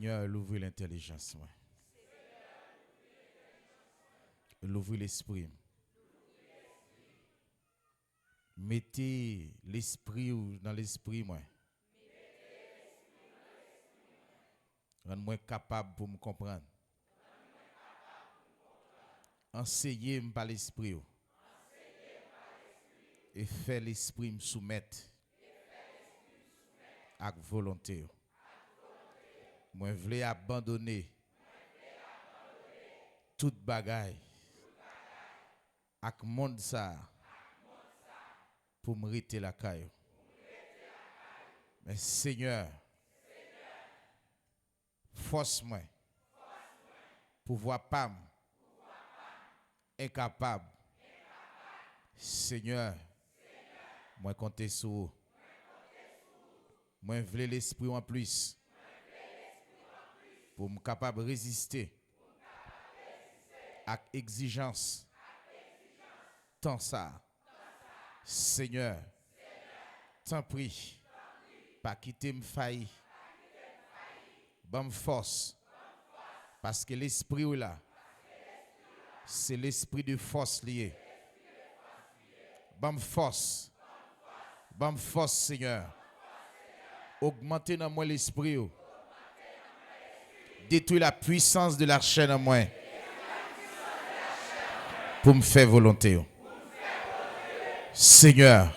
Seigneur, l'ouvre l'intelligence. L'ouvre l'esprit. Mettez l'esprit dans l'esprit, moi. Rends-moi capable pour me comprendre. Enseignez-moi par l'esprit. Et fais l'esprit me soumettre à la volonté. Moi, je veux abandonner toute bagaille avec le monde ça pour me rester la caille. Mais Seigneur, force-moi, pouvoir pas, incapable. Seigneur, moi compter sur vous. Moi veux l'esprit en plus pour me capable de résister à l'exigence. Tant ça, Seigneur, t'en prie, pas quitter me faillir. Bonne force. Parce que l'esprit est là. C'est l'esprit de force lié. Bonne force. Bonne force, Seigneur. Augmentez dans moi l'esprit. Détruis la puissance de la chaîne en moi. Pour me faire volonté. Seigneur,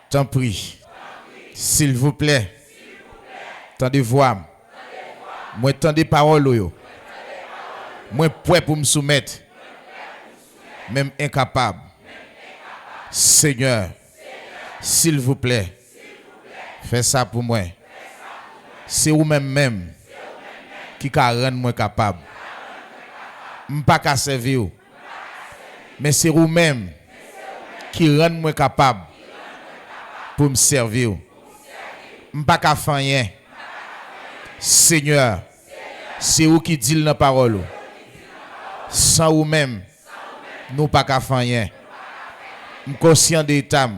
t'en prie. S'il vous plaît. Tendez voix. Moi tendez parole. Moi prêt pour me soumettre. Même incapable. Seigneur, s'il vous plaît. Fais ça pour moi. C'est vous-même qui ka rendre moi capable. M'pas ka servir. Mais c'est vous-même qui rend moi capable pour me servir. M'pas ka faire rien. Seigneur, c'est vous qui dit la parole. Sans vous-même, nous pas ka faire rien. M'suis conscient de l'état.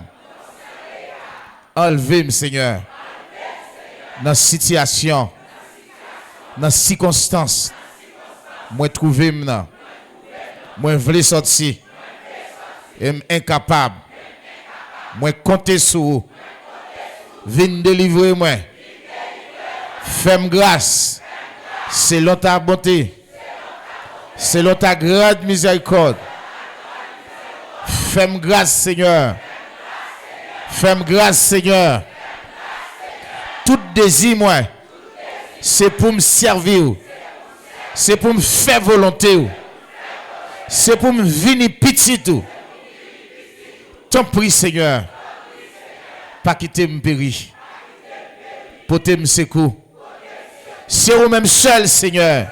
Enlevez-moi, Seigneur, dans la situation, dans les circonstances. Moi trouver-moi. Moi voulais sortir. Et incapable. Moi compter sur vous. Viens délivrer moi. Fais-moi grâce. Selon ta bonté. Selon ta grande miséricorde. Fais-moi grâce, Seigneur. Fais-moi grâce, Seigneur. Tout désir, moi, c'est pour me servir. C'est pour me faire volonté. C'est pour me venir petit tout. T'en prie, Seigneur. Pas quitter me périr. Porter me secours. C'est vous-même seul, Seigneur,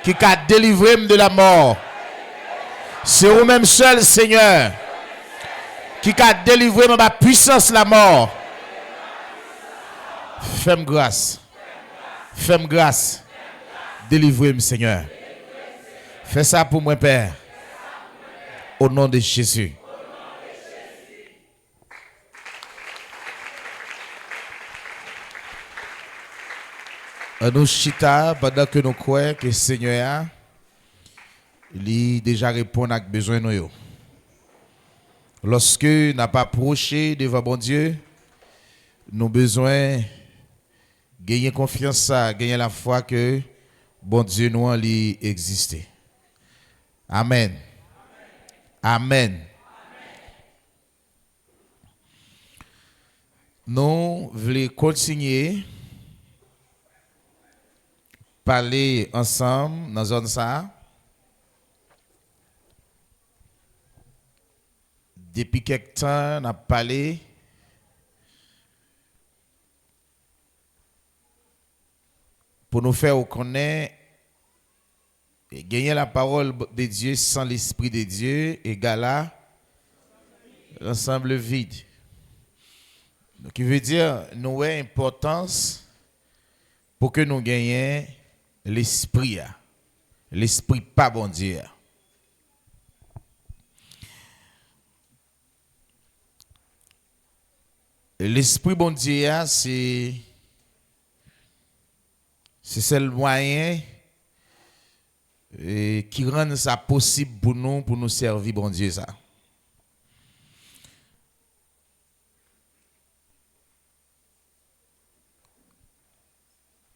qui a délivré de la mort. C'est vous-même seul, Seigneur, qui a délivré de ma puissance la mort. Fais-moi grâce. Fais-moi grâce. Délivrez-moi, Seigneur. Fais ça pour moi, Père. Au nom de Jésus. Nous chita pendant que nous croyons que le Seigneur il déjà répond à besoin de nous. Lorsque nous n'avons pas approché devant bon Dieu, nous avons besoin de gagner confiance, gagner la foi que bon Dieu nous existe. Amen. Amen. Nous voulons continuer parler ensemble dans la zone ça. Depuis quelque temps, on a parlé pour nous faire connaître et gagner la parole de Dieu sans l'esprit de Dieu égale à l'ensemble vide. Donc, il veut dire nous avons importance pour que nous gagnions l'esprit. L'esprit pas bon Dieu. L'esprit bon Dieu, c'est C'est le moyen qui rend ça possible pour nous servir bon Dieu ça.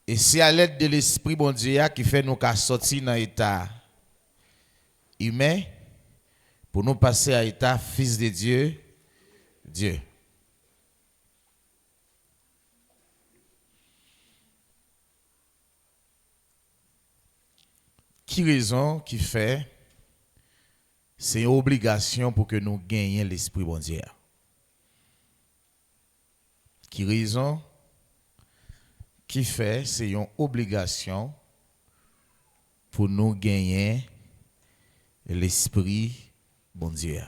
Et c'est à l'aide de l'esprit bon Dieu qui fait nous sortir dans l'état humain pour nous passer à l'état fils de Dieu, Dieu. Qui raison qui fait c'est une obligation pour que nous gagnions l'esprit bon Dieu. Qui raison qui fait c'est une obligation pour nous gagner l'esprit bon Dieu.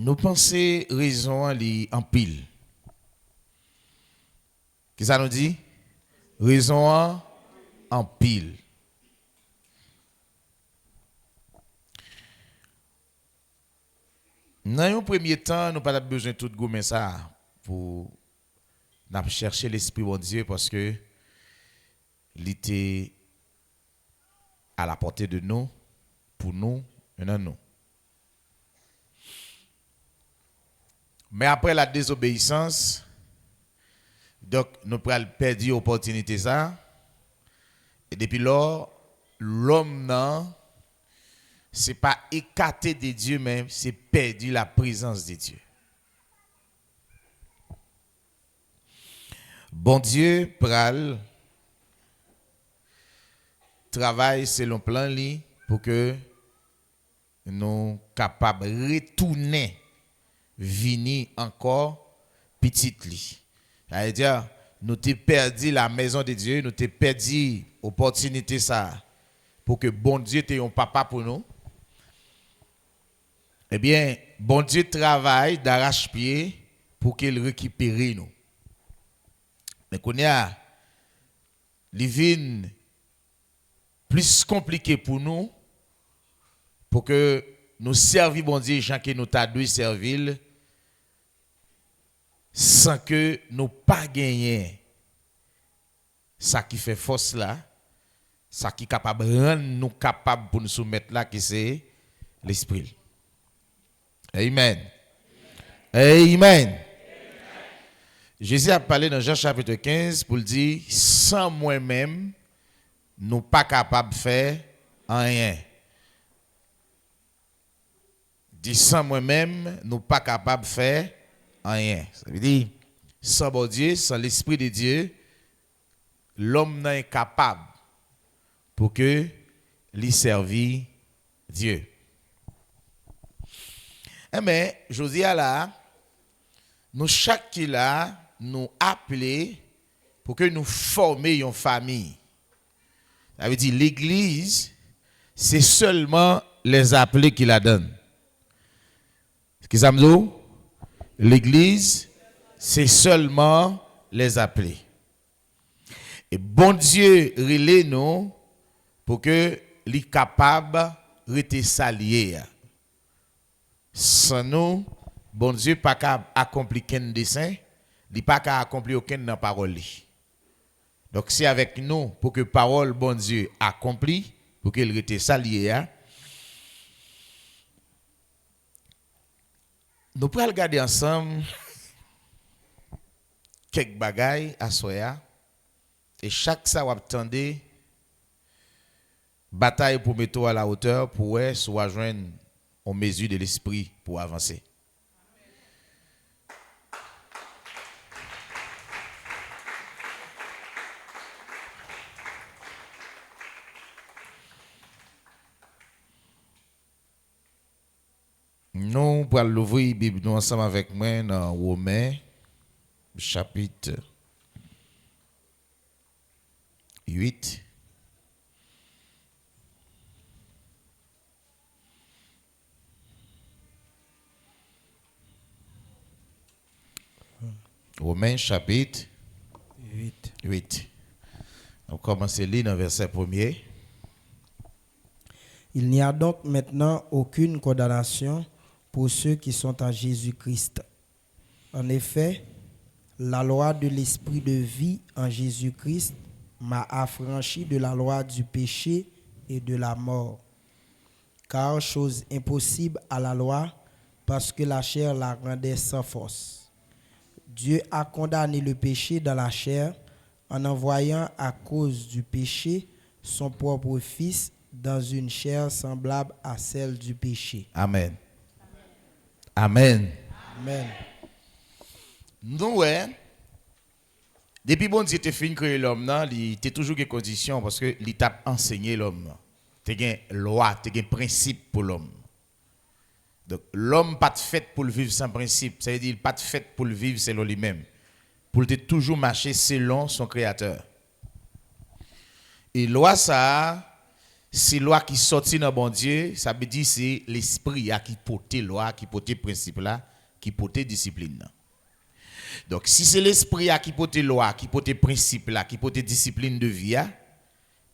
Nous pensons raison en pile. Qu'est-ce que ça nous dit? Raison en pile. Dans un premier temps, nous n'avons pas besoin de tout gommer ça pour chercher l'esprit bon Dieu parce que il était à la portée de nous, pour nous et non nous. Mais après la désobéissance, donc nous prenons perdu l'opportunité ça. Et depuis lors, l'homme non, c'est pas écarté de Dieu même, c'est perdu la présence de Dieu. Bon Dieu pral travaille selon plan li pour que nous capables de retourner venir encore petit li. C'est-à-dire nous t'ai perdu la maison de Dieu, nous t'ai perdu opportunité ça pour que bon Dieu t'ait un papa pour nous. Eh bien, bon Dieu travaille d'arrache-pied pour qu'il récupère nous. Mais qu'on y a livine plus compliqué pour nous pour que nous servions bon Dieu gens que nous t'a dû servir sans que nous pas gagner ça qui fait force là, ça qui est capable de rendre nous capables pour nous soumettre là qui c'est l'esprit. Amen. Amen. Jésus a parlé dans Jean chapitre 15 pour dire sans moi-même nous pas capables de faire rien. Dit sans moi-même nous pas capables de faire rien. Ça veut dire sans bon Dieu, sans l'esprit de Dieu, l'homme n'est capable pour que lui servir Dieu. Mais Josie là, nous chaque qui là nous appeler pour que nous formions une famille. Ça veut dire l'église, c'est seulement les appelés qui la donnent. Qu'est-ce que ça me dit? L'église, c'est seulement les appelés. Et bon Dieu relève nous pour que les capables rester saliés. Sans nous, bon Dieu pas qu'à accomplir aucun dessein, il pas qu'à accomplir aucune parole. Donc c'est avec nous pour que parole bon Dieu accomplit, pour qu'il reste salié. Nous pourrons regarder ensemble quelques bagailles à soya et chaque ça va attendre bataille pour mettre à la hauteur pour soit joindre en mesure de l'esprit pour avancer. Nous allons l'ouvrir la Bible nous ensemble avec moi dans Romains chapitre 8. Romains chapitre 8. On commence à lire dans le verset 1er. Il n'y a donc maintenant aucune condamnation pour ceux qui sont en Jésus-Christ. En effet, La loi de l'esprit de vie en Jésus-Christ m'a affranchi de la loi du péché et de la mort. Car chose impossible à la loi, parce que la chair la rendait sans force. Dieu a condamné le péché dans la chair en envoyant à cause du péché son propre Fils dans une chair semblable à celle du péché. Amen. Amen. Amen. Nous, ouais, depuis bon Dieu te fin créer l'homme, il était toujours des conditions parce que il t'a enseigné l'homme. Tu as une loi, tu as un principe pour l'homme. Donc, l'homme pas fait pour le vivre sans principe. Ça veut dire pas fait pour le vivre selon lui-même. Pour le toujours marcher selon son créateur. Et loi ça, c'est loi qui sortit dans bon Dieu, ça veut dire c'est l'esprit qui porte loi, qui porte principe là, qui porte discipline. Donc si c'est l'esprit qui porte loi, qui porte principe là, qui porte discipline de vie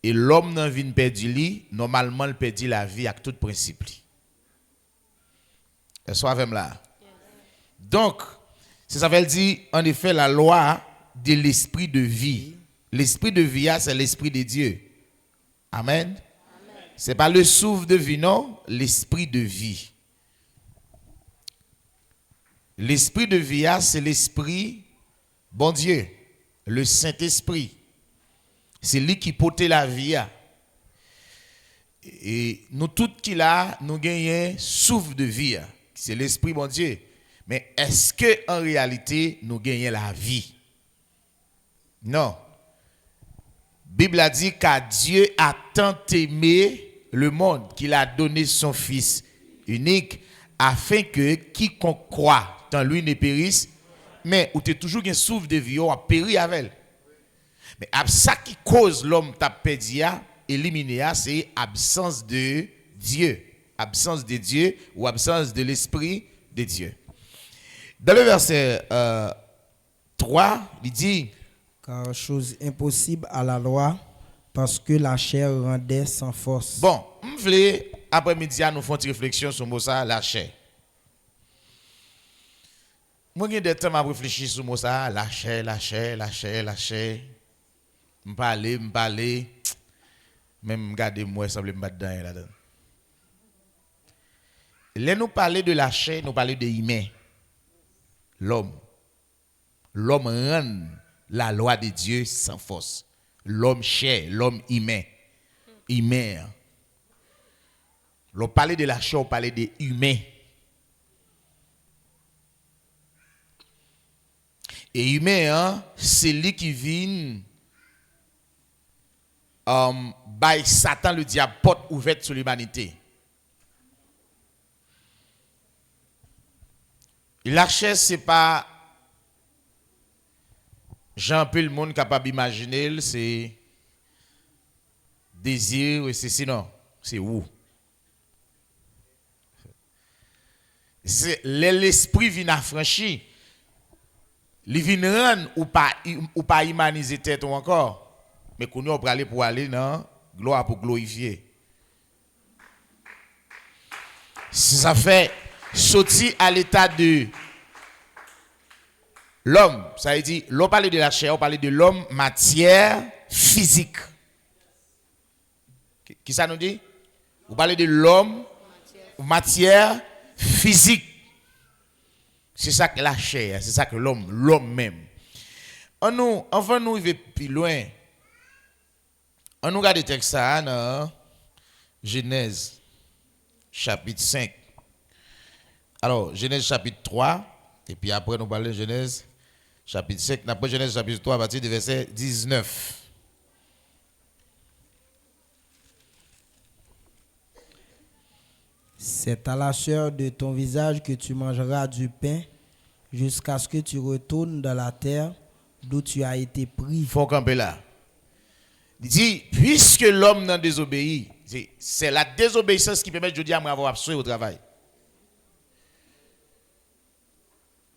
et l'homme n'a vient perdre lui, normalement il perd la vie avec tout principe. Est-ce que vous là? Donc ça veut dire en effet la loi de l'esprit de vie. L'esprit de vie c'est l'esprit de Dieu. Amen. Ce n'est pas le souffle de vie, non, l'esprit de vie. L'esprit de vie, c'est l'esprit, bon Dieu, le Saint-Esprit. C'est lui qui porte la vie. Et nous tous qui là, nous gagnons souffle de vie. C'est l'esprit, bon Dieu. Mais est-ce que en réalité, nous gagnons la vie? Non. La Bible a dit qu'à Dieu a tant aimé le monde qu'il a donné son Fils unique afin que quiconque croit dans lui ne périsse, mais où tu es toujours un souffle de vie, a péri avec elle. Mais ça qui cause l'homme t'a perdu, éliminé, c'est absence de Dieu. Absence de Dieu ou absence de l'Esprit de Dieu. Dans le verset 3, il dit... Car chose impossible à la loi, parce que la chair rendait sans force. Bon, je voulais, après-midi, nous faire une réflexion sur mot ça, la chair. Moi, j'ai des temps à réfléchir sur mot ça, la chair, la chair, la chair, la chair. Je parler. Même regarder moi, ça me mettre dedans là-dedans. Là, nous parler de la chair, nous parler de l'humain. L'homme. L'homme rend la loi de Dieu sans force. L'homme chair, l'homme humain. Humain. L'on parlait de la chair, on parlait de humain. Et humain, c'est lui qui vient by Satan, le diable, porte ouverte sur l'humanité. La chair, c'est pas Jean peu le monde capable d'imaginer, c'est désir et c'est sinon, c'est où? C'est l'esprit vient affranchi. Il vient rendre ou pas humaniser tête ou encore. Mais qu'on on aller pour aller dans gloire pour glorifier. Si ça fait sortir à l'état de l'homme, ça veut dire, l'on parle de la chair, on parle de l'homme matière physique. Qui ça nous dit? Vous parlez de l'homme matière physique. C'est ça que la chair, c'est ça que l'homme même. Enfin nous arriver plus loin. On nous regarde le texte ça dans Genèse chapitre 5. Alors, Genèse chapitre 3, et puis après nous parlons de Genèse chapitre 5, après Genèse chapitre 3 à partir du verset 19. C'est à la sueur de ton visage que tu mangeras du pain jusqu'à ce que tu retournes dans la terre d'où tu as été pris. Il faut camper là. Il dit, puisque l'homme n'a désobéi, c'est la désobéissance qui permet de dire à moi avoir absous au travail.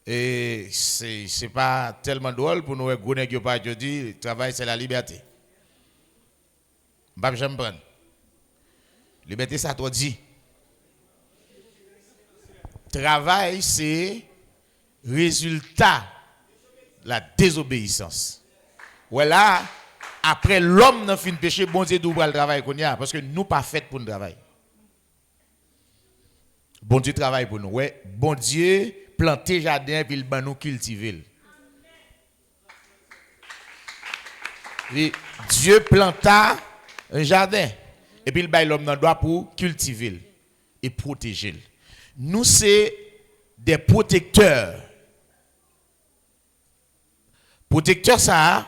Et c'est pas tellement drôle pour nous gros nèg yo pas dire le travail c'est la liberté. M'pa jamais prendre. Liberté ça toi dit. Travail c'est résultat La désobéissance. Voilà, après l'homme n'a fin péché, bon Dieu d'ouvrir le travail qu'on y a, parce que nous pas fait pour le travail. Bon Dieu travaille pour nous. Ouais, bon Dieu planter jardin puis il ban nous cultiver. Dieu planta un jardin et puis il baille l'homme dans le doigt pour cultiver et protéger. Nous c'est des protecteurs. Protecteur ça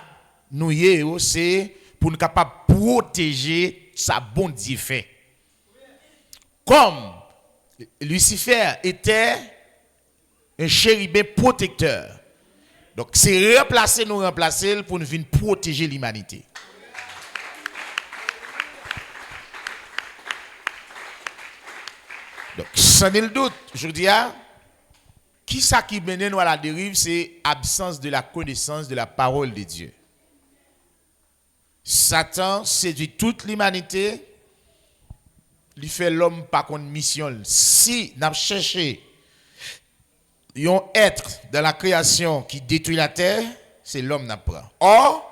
nous c'est pour nous capable protéger sa bon Dieu fait. Comme Lucifer était un chérubin protecteur. Donc c'est remplacer pour nous venir protéger l'humanité. Donc sans nul doute, je dis qui ça qui mène nous à la dérive, c'est absence de la connaissance de la parole de Dieu. Satan séduit toute l'humanité, lui fait l'homme par contre mission. Si nous cherché un être dans la création qui détruit la terre, c'est l'homme n'a pas. Or,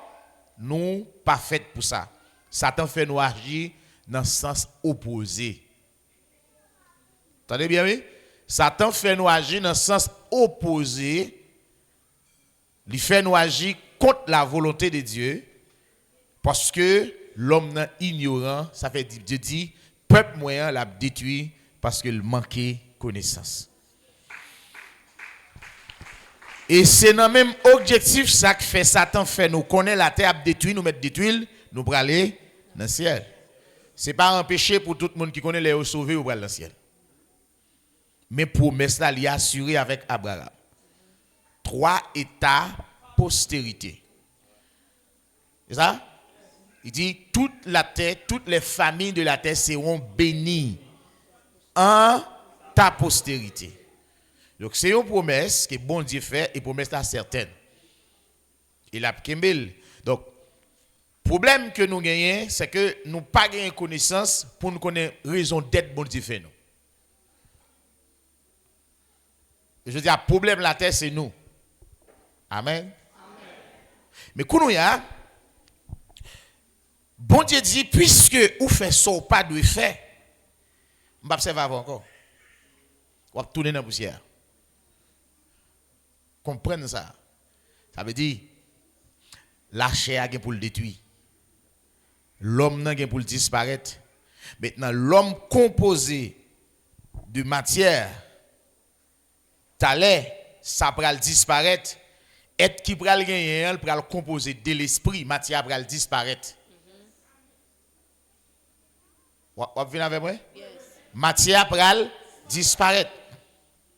nous pas fait pour ça. Satan fait nous agir dans le sens opposé. Entendez bien, oui? Satan fait nous agir dans le sens opposé. Il fait nous agir contre la volonté de Dieu. Parce que l'homme est ignorant. Ça fait Dieu dit, peuple moyen l'a détruit parce qu'il manquait connaissance. Et c'est dans le même objectif ça que fait Satan fait nous connaître la terre, détruire, nous mettre détruire, nous pour aller dans le ciel. Ce n'est pas un péché pour tout le monde qui connaît les sauver ou pour aller dans le ciel. Mais promesse là, il est assuré avec Abraham. 3 états postérité. C'est ça? Il dit, toute la terre, toutes les familles de la terre seront bénies en ta postérité. Donc c'est une promesse que bon Dieu fait et promesse là certaine. Il a kembel. Donc problème que nous gagnons, c'est que nous pas gagnons connaissance pour nous connaître raison d'être bon Dieu fait nous. Je veux dire, le problème de la terre, c'est nous. Amen. Amen. Mais quand nous y a, bon Dieu dit, puisque vous faites ça ou pas de faire, je vais observer encore. On va tourner dans la poussière. Comprenez ça. Ça veut dire, la chair est pour le détruire. L'homme est pour le disparaître. Maintenant, l'homme composé de matière, talent, ça va disparaître. Être qui va gagner, il va composer de l'esprit, matière va disparaître. Vous venez avec moi? Yes. Matière va disparaître.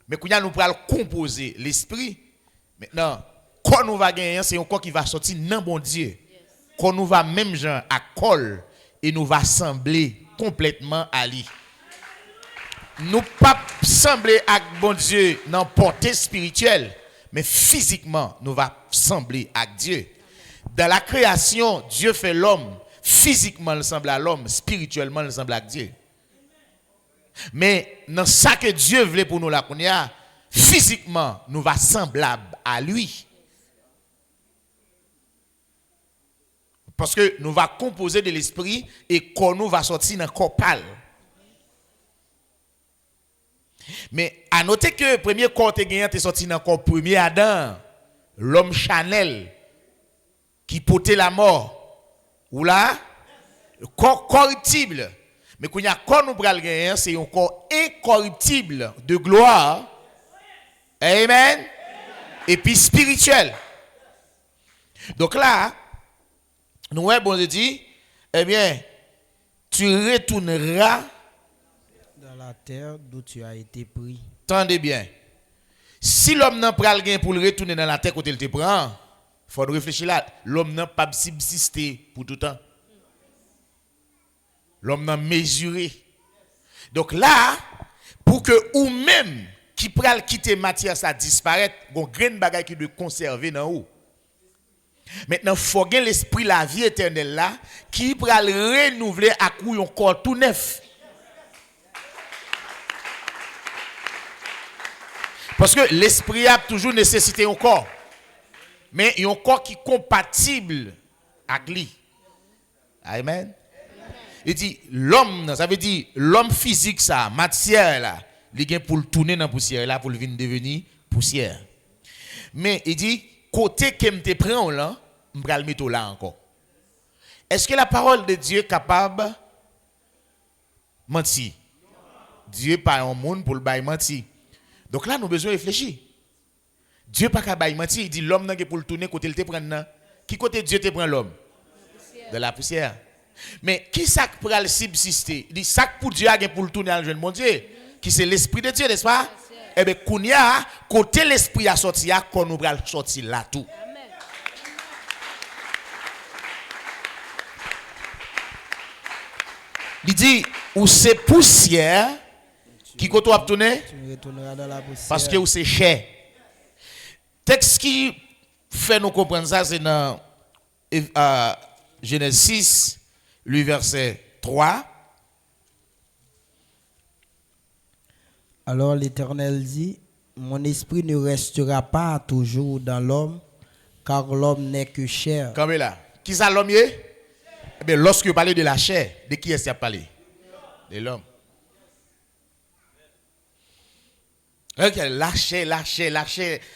Mais quand nous allons composer l'esprit, maintenant, quand nous va gagner, c'est un corps qui va sortir dans bon Dieu. Yes. Quand nous va même genre à col et nous va sembler complètement à lui. Nous pas sembler à bon Dieu dans portée spirituelle, mais physiquement nous va sembler à Dieu. Dans la création, Dieu fait l'homme, physiquement il semble à l'homme, spirituellement il semble à Dieu. Mais dans ça que Dieu voulait pour nous là, physiquement nous va semblable à lui. Parce que nous va composer de l'esprit et qu'on nous va sortir dans le corps pâle. Mais à noter que le premier corps est sorti dans le corps premier Adam, l'homme Chanel, qui portait la mort, ou là, le corps corruptible. Mais quand il y a corps nous pral gagner, c'est un corps incorruptible de gloire. Amen. Et puis spirituel. Donc là, nous bon Dieu dit, eh bien, tu retourneras dans la terre d'où tu as été pris. Tendez bien. Si l'homme n'a pas le gain pour le retourner dans la terre quand il te prend, il faut réfléchir là. L'homme n'a pas subsisté pour tout le temps. L'homme n'a mesuré. Donc là, pour que ou même qui pral quitter matière ça disparaître, bon grain bagay qui doit conserver dans haut. Maintenant faut gagner l'esprit la vie éternelle là qui pral renouveler à coup un corps tout neuf. Parce que l'esprit a toujours nécessité un corps. Mais il y a un corps qui est compatible avec lui. Amen. Il dit l'homme, ça veut dire l'homme physique ça, matière là, il vient pour le tourner dans la poussière là pour le venir devenir poussière. Mais il dit côté que me te prend là, me va le mettre là encore. Est-ce que la parole de Dieu est capable de mentir? Dieu n'est pas un monde pour le bail mentir. Donc là nous besoin réfléchir. Dieu n'est pas capable de mentir, il dit l'homme n'a pour le tourner côté il te prend là. Qui côté Dieu te prend l'homme? De la poussière. Mais qui ça pour le subsister? Il dit ça pour Dieu a pour le tourner à jeune mon Dieu, qui c'est l'esprit de Dieu, n'est-ce pas? Eh bien, kounya côté l'esprit a sorti a qu'on nous va sortir là tout. Il dit ou c'est poussière qui côté a tourner? Tu retourneras dans la poussière. Parce que ou c'est chair. Texte qui fait nous comprendre ça c'est dans Genèse 6, le verset 3. Alors l'Éternel dit, mon esprit ne restera pas toujours dans l'homme, car l'homme n'est que chair. Comme là. Qui ça l'homme est? Eh bien, lorsque vous parlez de la chair, de qui est-ce qu'il a parlé? De l'homme. La chair,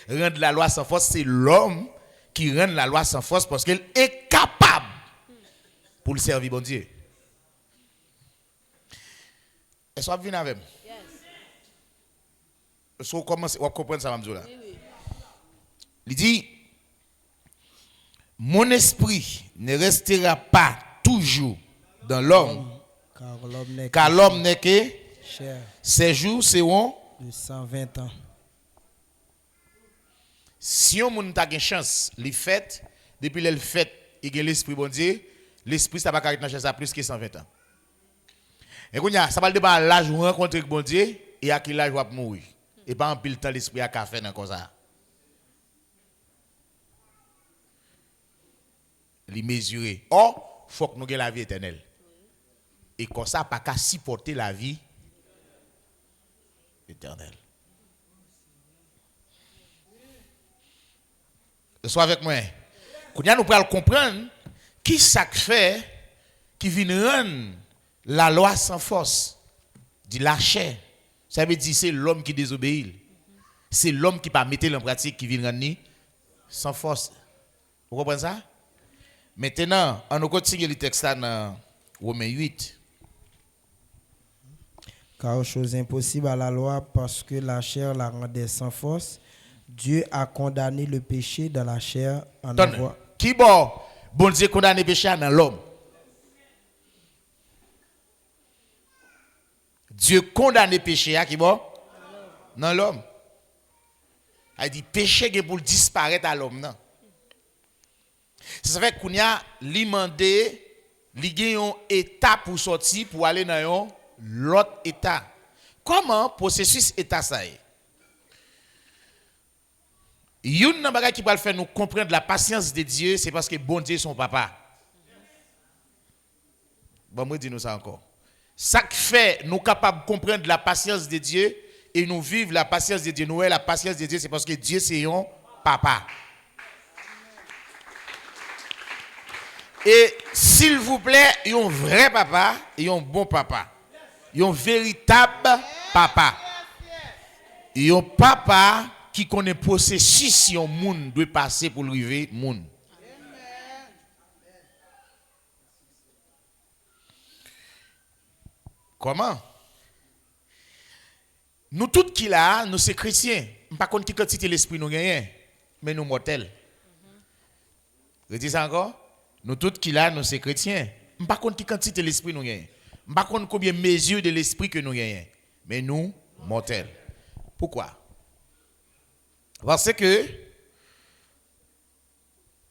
rendre la loi sans force, c'est l'homme qui rend la loi sans force parce qu'il est capable pour le servir, bon Dieu. Est-ce que vous venez avec moi? Est-ce que vous commencez à comprendre ça, Mamdou là? Il dit, mon esprit ne restera pas toujours dans l'homme, car l'homme n'est que chair. Ces jours seront De 120 ans. Si on a une chance, les fêtes, depuis le fait, il y a l'esprit bon Dieu, l'esprit ça va carrer dans chaise à plus que 120 ans. Et quand ça va le débat l'âge où rencontrer bon Dieu et à quel âge va mourir. Et pas en pile temps l'esprit à café dans comme ça. Les mesurer. Or, faut que nous ayons la vie éternelle. Et comme ça pas qu'à supporter la vie éternelle. Sois avec moi. Quand nous pouvons comprendre qui ça fait qui vient rendre la loi sans force, dit la chair. Ça veut dire c'est l'homme qui désobéit. C'est l'homme qui pas mettre en pratique qui vient rendre sans force. Vous comprenez ça? Maintenant, on continue le texte dans Romains 8. Car chose impossible à la loi parce que la chair la rendait sans force. Dieu a condamné le péché dans la chair en envoie. Qui bon Dieu condamné le péché dans l'homme. Dieu condamne le péché qui bon dans l'homme. Il dit péché qui pour disparaître à l'homme non. Ça fait qu'on y a l'imandé, il y a un état pour sortir pour aller dans l'autre état. Comment processus état ça est? Une chose qui va faire nous comprendre la patience de Dieu, c'est parce que bon Dieu est son papa. Bon, moi dis nous ça encore. Ça qui fait nous capables de comprendre la patience de Dieu et nous vivre la patience de Dieu. Nous la patience de Dieu, c'est parce que Dieu c'est un papa. Et s'il vous plaît, il y a un vrai papa et un bon papa. Il y a un véritable papa. Il y a un papa qui connaît le processus si un monde doit passer pour arriver au monde. Comment? Nous tous qui là, nous sommes chrétiens. Par contre, qui quantité l'esprit nous gagnons, mais nous mortels. Vous dites ça encore? Nous tous qui là, nous sommes chrétiens. Par contre, qui quantité l'esprit nous gagnons. Par contre, combien de mesures de l'esprit que nous gagnons, mais nous mortels. Pourquoi? Parce que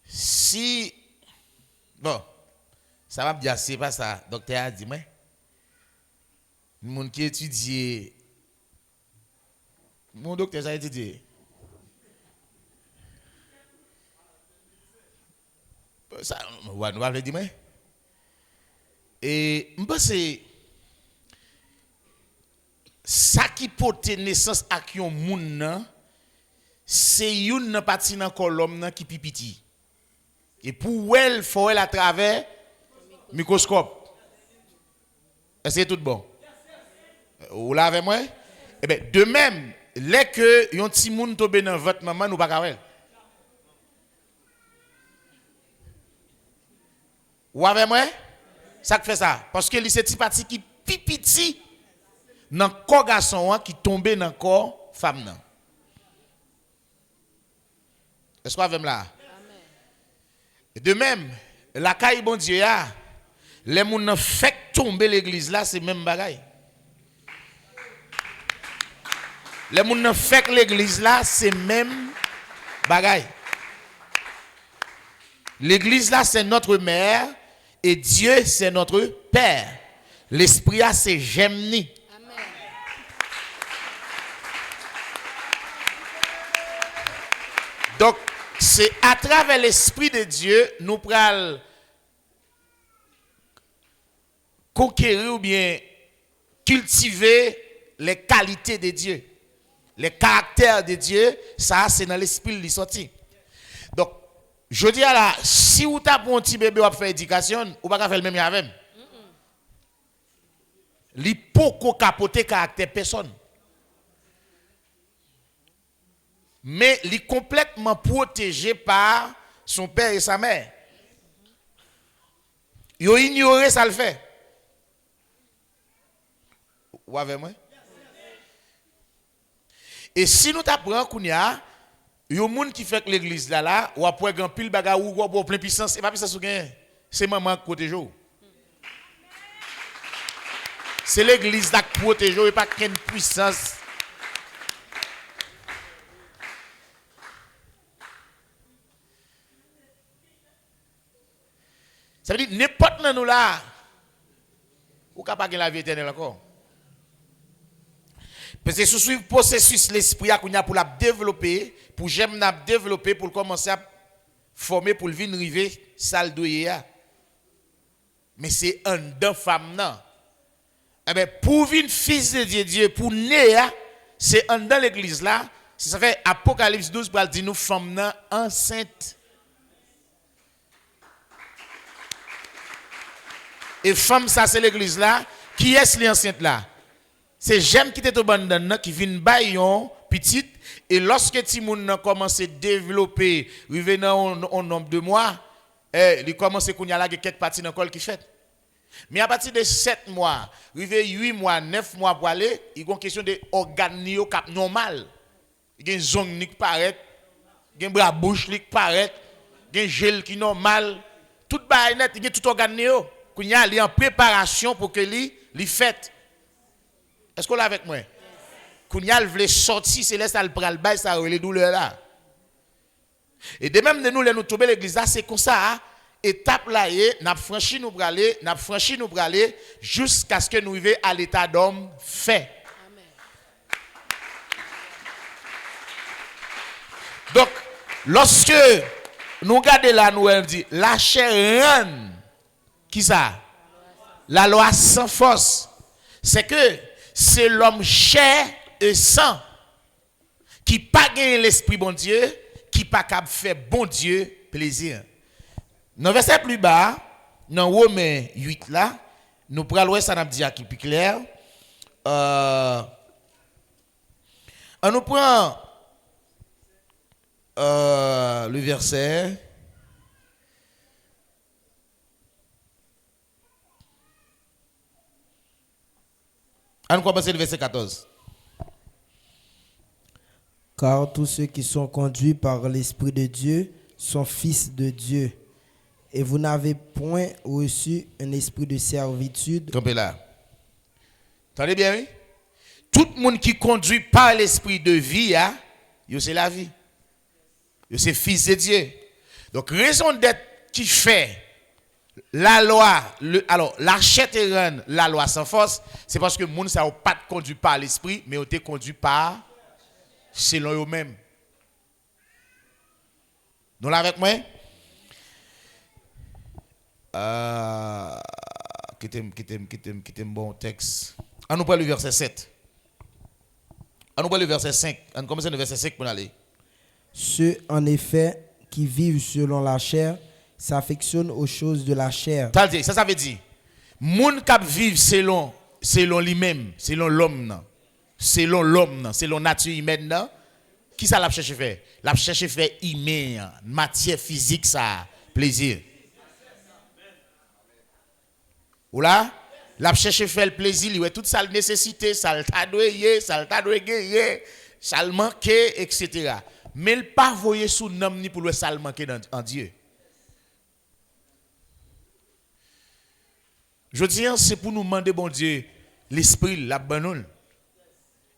si bon, ça va bien, c'est pas ça, docteur a dit, mais le monde qui étudie, mon docteur ça a étudié. Ça, nous allons dire, mais et je pense que ça qui porte naissance à qui on monde, c'est une partie dans colonne qui pipiti. Et pour elle, faut elle à travers microscope. Est-ce que c'est tout bon? Vous l'avez moi? Eh bien, de même, les que yon ti moun tombe dans votre maman, nous pas kawel. Ou avec moi? Ça fait ça. Parce que c'est une partie qui pipiti dans le corps garçon qui tombe dans le corps femme. Est-ce que vous avez là? De même, la caille bon Dieu, les gens fait tomber l'église là, c'est même bagaille. Les gens fait l'église là, c'est même bagaille. L'église là, c'est notre mère et Dieu, c'est notre père. L'esprit là, c'est Gemni. Donc, c'est à travers l'Esprit de Dieu, nous prenons conquérir ou bien cultiver les qualités de Dieu. Les caractères de Dieu, ça, c'est dans l'Esprit qui sorti. Donc, je dis là, si vous avez un petit bébé qui fait éducation, vous ne pouvez pas faire le même avec. Il ne peut pas capoter caractère personne. Mais il est complètement protégé par son père et sa mère. Il a ignoré ça le fait. Ou avec moi? Et si nous t'apprenons qu'il y a un monde qui fait que l'église là, ou après grand pile bagarre ou plein puissance, c'est pas puissance c'est maman qui protège. C'est l'église qui protège et pas qu'une puissance. Ça veut dire, n'importe où nous là, ou capable de la vie éternelle encore. Parce que sous le processus, l'esprit a pour la développer, pour j'aime la développer, pour commencer à former, pour le venir arriver, ça le doyer. Mais c'est un deux femmes, non. Eh bien, pour venir fils de Dieu, pour naître, c'est un dans l'église là. Ça fait Apocalypse 12 pour dire nous femmes enceintes. Et femme, ça c'est l'église là. Qui est-ce l'enceinte là? C'est j'aime qui était au bandan qui vient baillon petite. Et lorsque Timoun commence à développer, revenant au nombre de mois, il commence à connaître quelques parties dans le col qui fait. Mais à partir de 7 mois, 8 mois, 9 mois pour aller, il y a une question de organes normal. Il y a une zone qui paraît, il y a une bras bouche qui paraît, il y a un gel qui est normal. Tout est net, il y a tout organe. Il y a en préparation pour que les fête. Est-ce qu'on l'a avec moi? Quand il y a le sortir, c'est là ça le pral bail ça les douleurs là. Et de même de nous tomber l'église là, c'est comme ça, étape là n'a franchi nous braler jusqu'à ce que nous arrivions à l'état d'homme fait. Amen. Donc lorsque nous regardons là nous dit la chair rend qui ça? La loi sans force. C'est que c'est l'homme chair et sang qui pas gagné l'esprit bon Dieu, qui pas capable faire bon Dieu plaisir. Dans le verset plus bas, dans Romains 8 là, nous prenons voir ça n'a dit qui plus clair. On nous prend le verset. On commence le verset 14. Car tous ceux qui sont conduits par l'Esprit de Dieu sont fils de Dieu. Et vous n'avez point reçu un esprit de servitude. Tombez là. Attendez bien, oui? Tout le monde qui conduit par l'esprit de vie, c'est la vie. C'est fils de Dieu. Donc, raison d'être qui fait la loi, alors l'archette la loi sans force, c'est parce que les gens ne sont pas conduits par l'esprit, mais ont été conduits par selon eux-mêmes. Nous là avec moi? Qui est bon texte. On nous prend le verset 7. On nous prend le verset 5. On commence le verset 5 pour aller. Ceux, en effet, qui vivent selon la chair s'affectionnent aux choses de la chair. Ça veut dire, moun k'ap vivre selon lui-même, selon l'homme, selon nature humaine, nan, qui ça l'a cherché faire? L'a cherché faire humain, matière physique, ça, plaisir. Ou là, l'a cherché faire le plaisir, il y a toute sa nécessité, ça le tadoyer, ça le tadoyer, ça le manquer, etc. Mais il pas voyer sous nom ni pour le ça le manquer en Dieu. Je dis, c'est pour nous demander, bon Dieu, l'esprit, la bonne.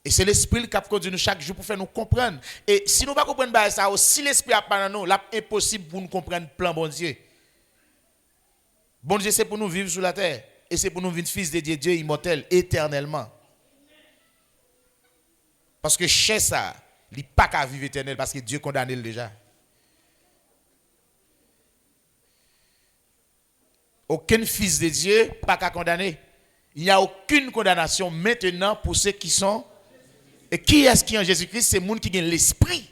Et c'est l'esprit qui conduit nous chaque jour pour faire nous comprendre. Et si nous ne comprenons pas ça, si l'esprit n'a pas nous, c'est impossible pour nous comprendre le plan bon Dieu. Bon Dieu, c'est pour nous vivre sur la terre. Et c'est pour nous vivre fils de Dieu, Dieu immortel, éternellement. Parce que chez ça, il n'y a pas qu'à vivre éternel parce que Dieu condamne déjà. Aucun fils de Dieu pas qu'à condamner. Il n'y a aucune condamnation maintenant pour ceux qui sont. Et qui est-ce qui est en Jésus-Christ? C'est le monde qui gagne l'esprit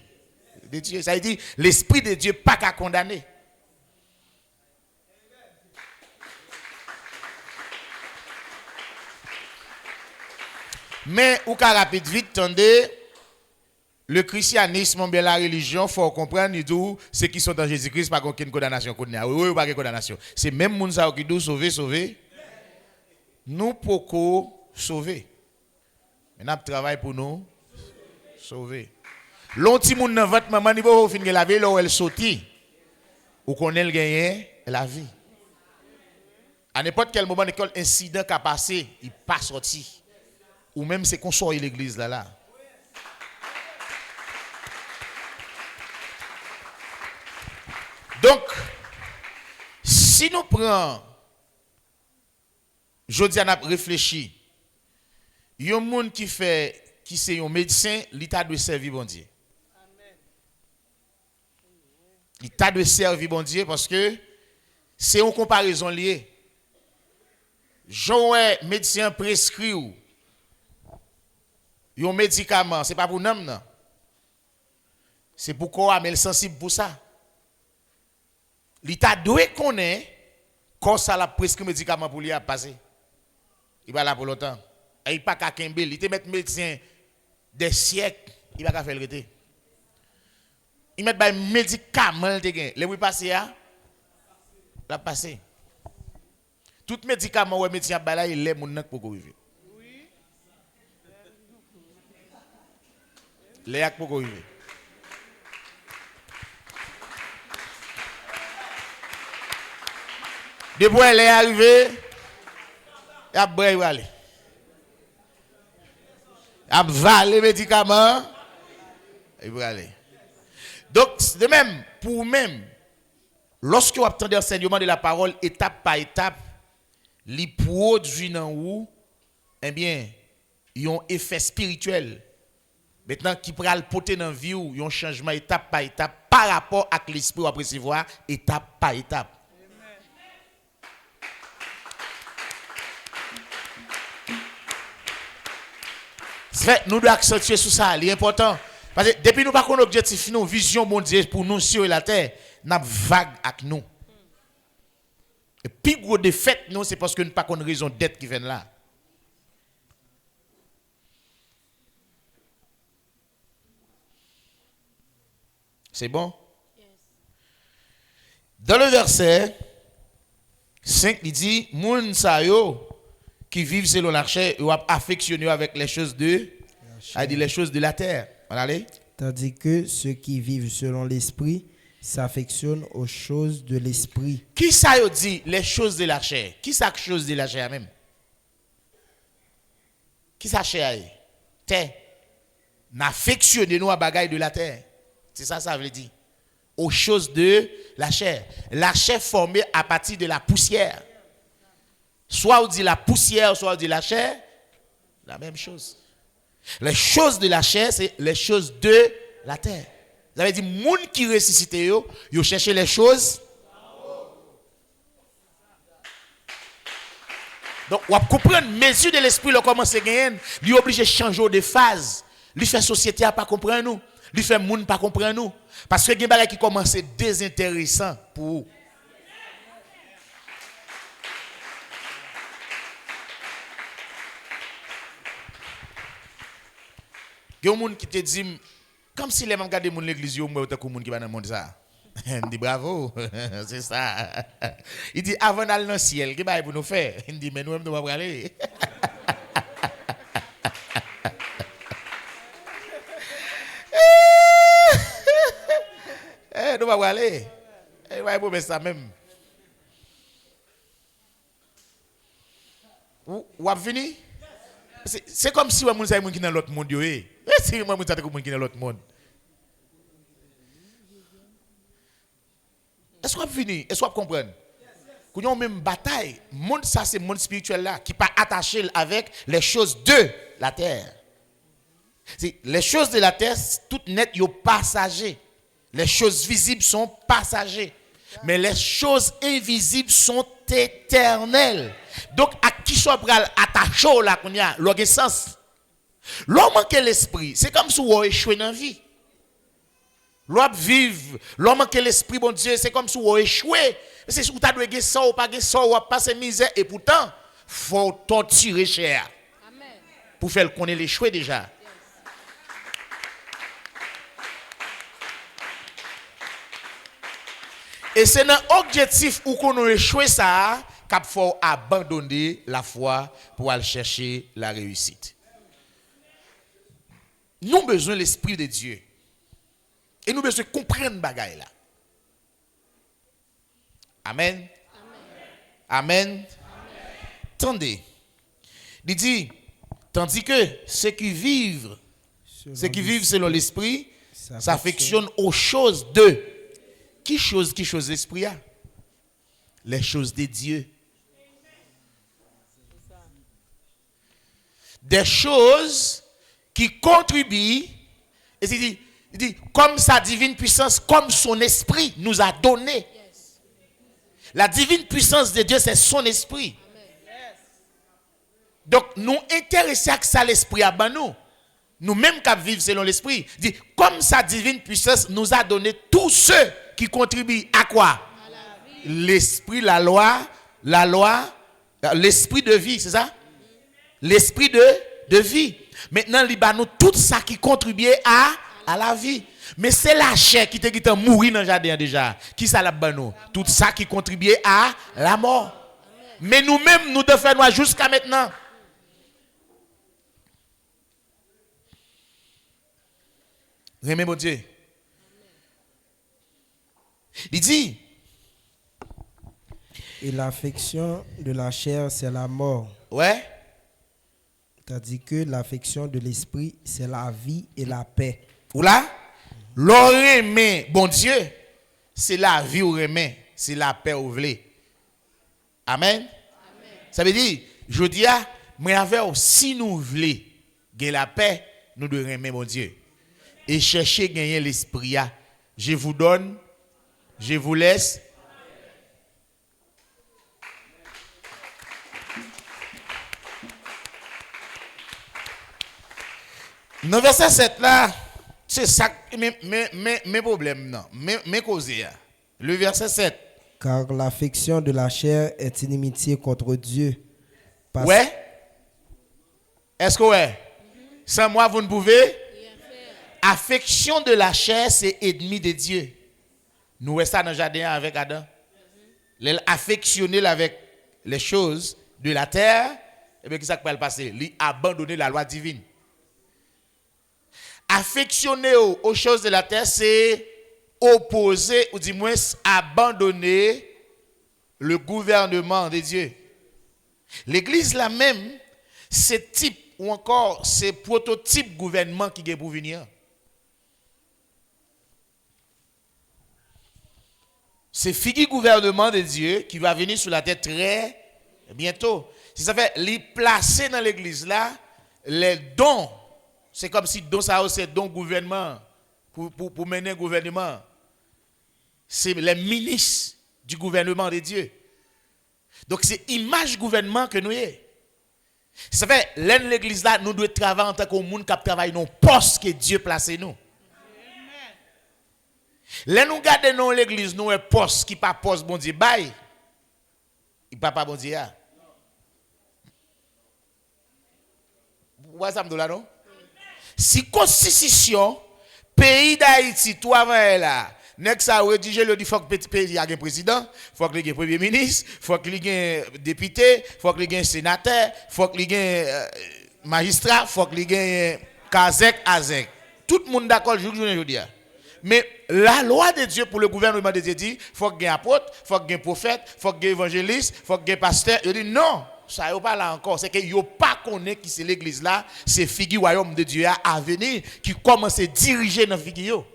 de Dieu. Ça veut dire l'esprit de Dieu pas qu'à condamner. Mais ou qu'à rapide vite, tendez, le christianisme, bien la religion, il faut comprendre, ceux qui sont en Jésus-Christ, pas aucune condamnation. Oui, pas de condamnation. C'est même les gens qui disent sauver. Nous pouvons sauver. Mais nous travaillons pour nous sauver. L'autre monde dans votre maman, il va finir la vie, là où elle sortit. Ou qu'on ait gagné la vie. À n'importe quel moment, quel incident qui a passé, il n'est pas sorti. Ou même c'est qu'on sort de l'église là. Donc, si nous prenons, je dis à nous réfléchir, il y a un monde qui c'est un médecin, l'état de servir bon Dieu. L'état de servir bon Dieu parce que c'est une comparaison liée. Jean médecin prescrit un médicament, ce n'est pas pour nous, non. C'est pour quoi, mais il est sensible pour ça. L'État doit connaître quand ça a prescrit un médicament pour lui à passer. Il va là pour longtemps. Il n'y a pas qu'à Kembel. Il te met médecin des siècles, il va pas faire le rete. Il met des médicaments, les oui passer à la passer. Tout médicament ou médecin là, il est mon pour vivre. Les actes pour vivre. Depuis elle est arrivée, il a brûlé aller. Il a valé les médicaments, il va aller. Donc, de même, pour même, lorsque vous attendez l'enseignement de la parole, étape par étape, les produits dans vous, eh bien, ils ont un effet spirituel. Maintenant, qui pourra le porter dans la vie, il y a un changement étape par étape par rapport à l'esprit ou à recevoir étape par étape. Nous devons accentuer sur ça, c'est important. Parce que depuis nous n'avons pas d'objectif, nous vision mondiale pour nous sur la terre, nous avons vague avec nous. Et puis, gros défaite, nous, c'est parce que nous n'avons pas de raison d'être qui vient là. C'est bon? Yes. Dans le verset 5, il dit, moun sa yo qui vivent selon la chair, ou affectionnés avec les choses de la terre. Allez? Tandis que ceux qui vivent selon l'esprit s'affectionnent aux choses de l'esprit. Qui ça yo dit les choses de la chair? Qui ça chose de la chair même? Qui ça chair? Terre. N'affectionnez-nous à bagaille de la terre. C'est ça, ça veut dire. Aux choses de la chair. La chair formée à partir de la poussière. Soit on dit la poussière, soit on dit la chair. La même chose. Les choses de la chair, c'est les choses de la terre. Vous avez dit, les gens qui ressuscitent, ils cherchent les choses. Donc, on comprend, mesure de l'esprit, comment c'est gagné. Il est obligé de changer de phase. Il fait société à pas comprendre nous. Lui fait moun pas comprendre nous. Parce que il y a des bagages qui commencent désintéressant pour vous. Il y a des gens qui te disent, comme si les gens regardent l'église, ils ont des gens qui vont dans le monde. Il dit bravo, c'est ça. Il dit avant d'aller dans le ciel, qu'est-ce que nous faire? Il dit mais nous-mêmes nous allons aller. Nous allons aller. Nous allons faire ça même. Ou avez fini? C'est comme si vous avez qui dans l'autre monde. C'est moi qui dans l'autre monde. Est-ce que vous fini? Est-ce que vous comprenez? Quand vous avez une bataille, monde ça c'est le monde spirituel là qui pas attaché avec les choses de la terre. Les choses de la terre, toutes nettes, sont passagers. Les choses visibles sont passagers. Mais les choses invisibles sont éternelles. Donc, à qui soit attaché là, qu'on y a, l'autre sens. L'homme manque l'esprit, c'est comme si on échoué dans la vie. L'homme vive, l'homme manque l'esprit, bon Dieu, c'est comme si on échoué. C'est si vous avez gagné ça ou pas gagné ça, ou passer misère, et pourtant, il faut torturer cher. Amen. Pour faire qu'on ait l'échoué déjà. Et c'est un objectif où qu'on a échoué ça, qu'il faut abandonner la foi pour aller chercher la réussite. Nous avons besoin de l'Esprit de Dieu. Et nous avons besoin de comprendre bagaille là. Amen. Amen. Amen. Attendez. Il dit, tandis que ceux qui vivent selon l'Esprit, s'affectionnent aux choses de. Qui chose l'esprit a? Les choses de Dieu. Des choses qui contribuent, et il dit, comme sa divine puissance, comme son esprit nous a donné. La divine puissance de Dieu, c'est son esprit. Donc, nous intéressons à ça l'esprit à nous. Nous-mêmes qui vivons selon l'esprit. Dit, comme sa divine puissance nous a donné tous ceux qui contribuent à quoi? L'esprit, la loi, l'esprit de vie, c'est ça? L'esprit de vie. Maintenant, il y a tout ça qui contribue à la vie. Mais c'est la chair qui te mourir dans le jardin déjà. Qui ça la nous? Tout ça qui contribue à la mort. Mais nous-mêmes, nous devons faire jusqu'à maintenant. Remets mon Dieu. Il dit. Et l'affection de la chair, c'est la mort. Ouais. Tandis que l'affection de l'esprit, c'est la vie et la paix. Ou là, l'oremer, bon Dieu, c'est la vie ou remet, c'est la paix ou vle. Amen. Amen. Ça veut dire, je dis, mais avec si nous voulons gagner la paix, nous devons remettre mon Dieu. Et chercher à gagner l'esprit. Je vous donne, je vous laisse. Dans verset 7 là, c'est ça mes problèmes non, mes causes. Le verset 7. Car l'affection de la chair est inimitié contre Dieu. Ouais. Est-ce que ouais? Sans moi vous ne pouvez? Affection de la chair, c'est ennemi de Dieu. Nous voyons ça dans le jardin avec Adam. Affectionner avec les choses de la terre, et bien qu'est-ce qui peut le passer? Abandonner la loi divine. Affectionner aux choses de la terre, c'est opposer, ou du moins abandonner le gouvernement de Dieu. L'église là même, c'est type ou encore c'est prototype gouvernement qui est pour venir. C'est figure gouvernement de Dieu qui va venir sur la terre très bientôt. Si ça fait les placer dans l'église là, les dons, c'est comme si don ça c'est don gouvernement pour mener un gouvernement. C'est les ministres du gouvernement de Dieu. Donc c'est image gouvernement que nous y. Ça fait l'église là nous devons travailler en tant que monde qui travaille dans poste que Dieu place nous. Là nous gardons dans l'église nous un poste qui pas poste bon Dieu bail. Il pas bon Dieu. Vous voyez ça me là non? Si constitution pays d'Haïti tout avant là, nek ça rédigé le dit faut que petit pays a un président, faut que il y ait un premier ministre, faut qu'il y ait un député, faut qu'il y ait un sénateur, faut qu'il y ait un magistrat, faut qu'il y ait un Kazek Azek. Tout le monde d'accord aujourd'hui. Mais la loi de Dieu pour le gouvernement de Dieu dit faut qu'il y ait un apôtre, faut qu'il y ait un prophète, faut qu'il y ait un évangéliste, faut qu'il y ait un pasteur. Il dit non, ça n'est pas là encore. C'est que yo pas connaît qui c'est l'église là, c'est figure royaume de Dieu à venir qui commence à diriger dans figure.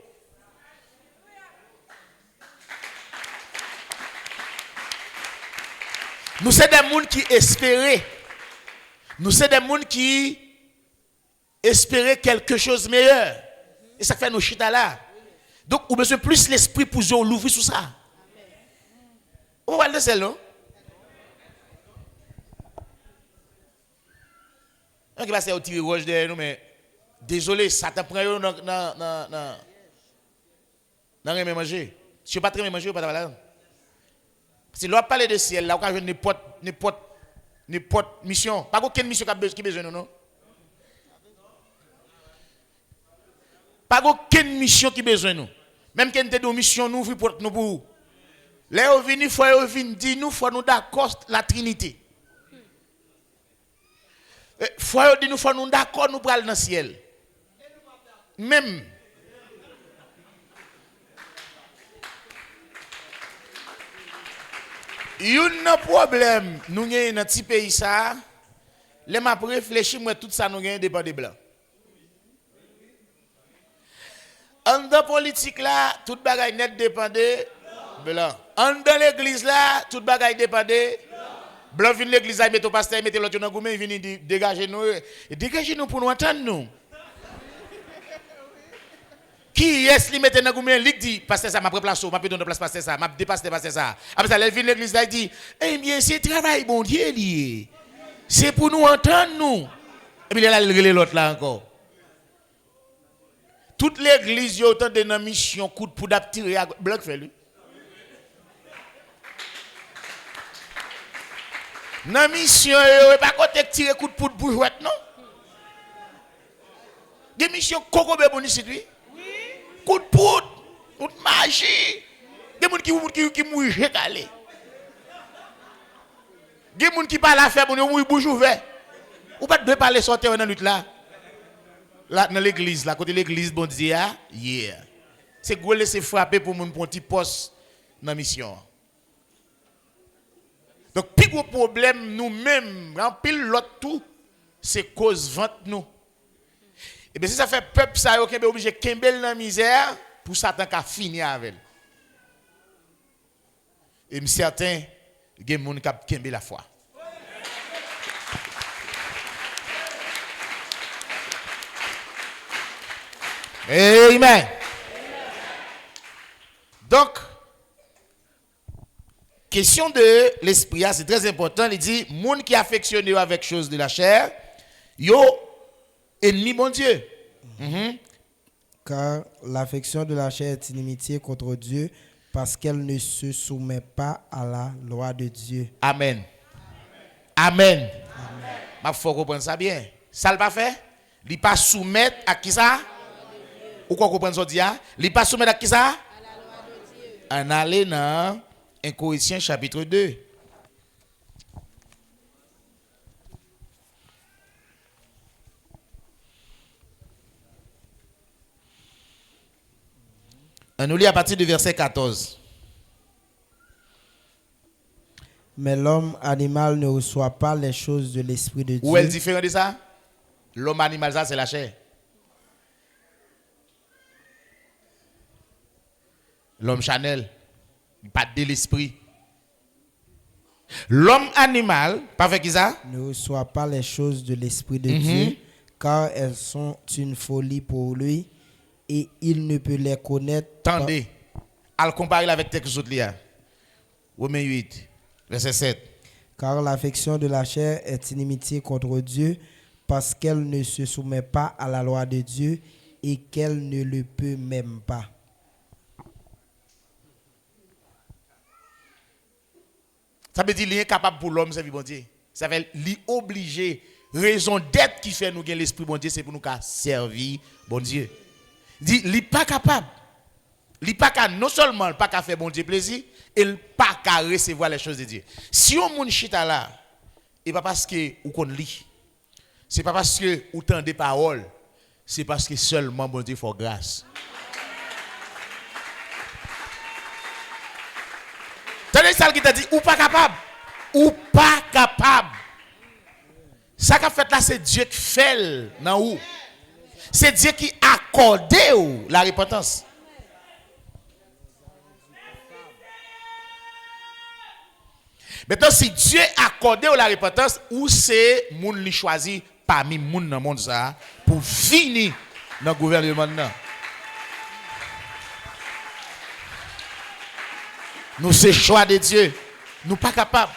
Nous sommes des gens qui espéraient. Nous sommes des gens qui espéraient quelque chose de meilleur. Et ça fait nos chita là. Donc, on a besoin plus l'esprit pour l'ouvrir sur ça. On va le celle, non? On va passer au tirer rouge derrière nous, mais désolé, ça te prend dans manger. Si tu n'as pas très manger, tu n'as pas de valeur. Si l'on parle de ciel, là, on a n'importe mission. Pas aucune mission qui a besoin de nous, non? Pas aucune mission qui a besoin de nous. Même quand nous avons une mission, nous pour nous. Là, on vient, il faut dire, nous faut nous d'accord la Trinité. Il faut dire, nous faut nous d'accord, nous pour aller dans le ciel. Même. Il y a un problème, nous avons dans petit pays ça. Les m'a réfléchi, moi tout ça nous avons dépend des blancs. En dans politique là, tout bagaille net dépend des blancs. En dans l'église là, tout bagaille dépend des blancs. Vient l'église, il met au pasteur, il met l'autre dans goumé, il vient dégager nous pour nous entendre nous. Qui est-ce qui mette dans goumé, il dit pasteur ça m'a pris place, m'a pris de place pasteur ça, m'a dépassé pasteur ça. Après ça, il vient l'église là, il dit "Eh bien, c'est travail bon Dieu lié. C'est pour nous entendre nous." Et puis là, il relève l'autre là encore. Toute l'église y a autant de mission coup de poudre tirer à bloc fait lui. Dans mission yo pas côté tirer coup de poudre pour jouer non. Des missions coco bon ici lui. Coup de poudre, coup de magie. Des gens qui mourir régalé. Des gens qui parlent à faire bon mourir bouche ouverte. Ou pas de parler sortir dans lutte là. Là dans l'église là côté l'église bon Dieu yeah. C'est gros laisser frapper pour mon petit poste dans mission. Donc plus gros problème nous-mêmes en pile l'autre tout c'est cause vente nous. Et bien si ça fait peuple ça yo kembe obligé kembel dans misère pour Satan qu'a fini avec. Et certain gen moun k'ap kembe la foi. Amen. Donc, question de l'esprit, c'est très important. Il dit, moun qui affectionne avec chose de la chair, yo ennemi mon Dieu. Car l'affection de la chair est inimitié contre Dieu parce qu'elle ne se soumet pas à la loi de Dieu. Amen. Amen. Ma faut comprendre ça bien. Ça le pas fait? Il pas soumettre à qui ça? Ou quoi comprendre ça dit? Il pas soumettre à qui ça? À la loi de Dieu. En aller dans 1 Corinthiens chapitre 2. On nous lit à partir du verset 14. Mais l'homme animal ne reçoit pas les choses de l'esprit de Dieu. Où est le différent de ça? L'homme animal, ça c'est la chair. L'homme Chanel, pas de l'esprit. L'homme animal, pas fait qui ça? Ne reçoit pas les choses de l'esprit de Dieu, car elles sont une folie pour lui, et il ne peut les connaître. Attendez, à le comparer avec quelques autres liens. Romains 8, verset 7. Car l'affection de la chair est inimitié contre Dieu, parce qu'elle ne se soumet pas à la loi de Dieu, et qu'elle ne le peut même pas. Ça veut dire qu'il est incapable pour l'homme servir bon Dieu. Ça veut dire obligé. Raison d'être qui fait nous gagner l'esprit bon Dieu, c'est pour nous servir bon Dieu. Dit, il n'est pas capable. Il n'est pas capable, non seulement pas qu'à faire bon Dieu plaisir, il n'est pas qu'à recevoir les choses de Dieu. Si on moun chita là, et pas parce que ou qu'on lit, c'est pas parce que ou tend des paroles, c'est parce que seulement bon Dieu fait grâce. Tenez ça qui t'a dit, ou pas capable, ou pas capable. Ça qu'a fait là, c'est Dieu qui fait dans où. C'est Dieu qui accorde la repentance. Maintenant, si Dieu accorde la repentance, ou c'est moun li choisi parmi moun dans le monde ça pour finir dans le gouvernement. Nous, c'est choix de Dieu. Nous pas capables.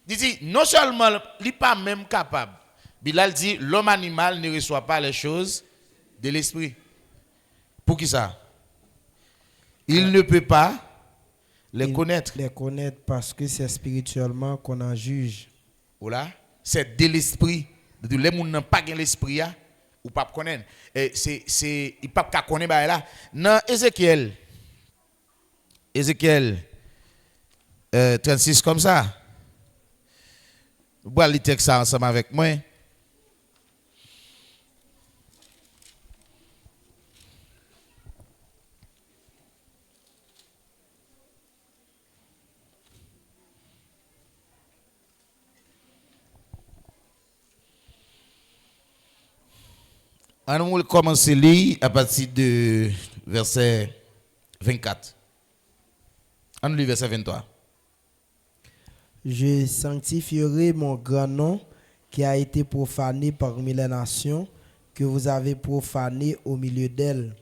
Il dit, non seulement, il n'est pas même capable. Bilal dit, l'homme animal ne reçoit pas les choses de l'esprit. Pour qui ça? Il ne peut pas les connaître. Les connaître parce que c'est spirituellement qu'on en juge. Voilà. C'est de l'esprit. Les gens n'ont pas l'esprit, ou pas connaître. C'est, ils ne peuvent pas connaître là. Dans Ézéchiel 36 comme ça. Vous allez lire ça ensemble avec moi. On va commencer à lire à partir de verset 24. On lit verset 23. Je sanctifierai mon grand nom qui a été profané parmi les nations, que vous avez profané au milieu d'elles.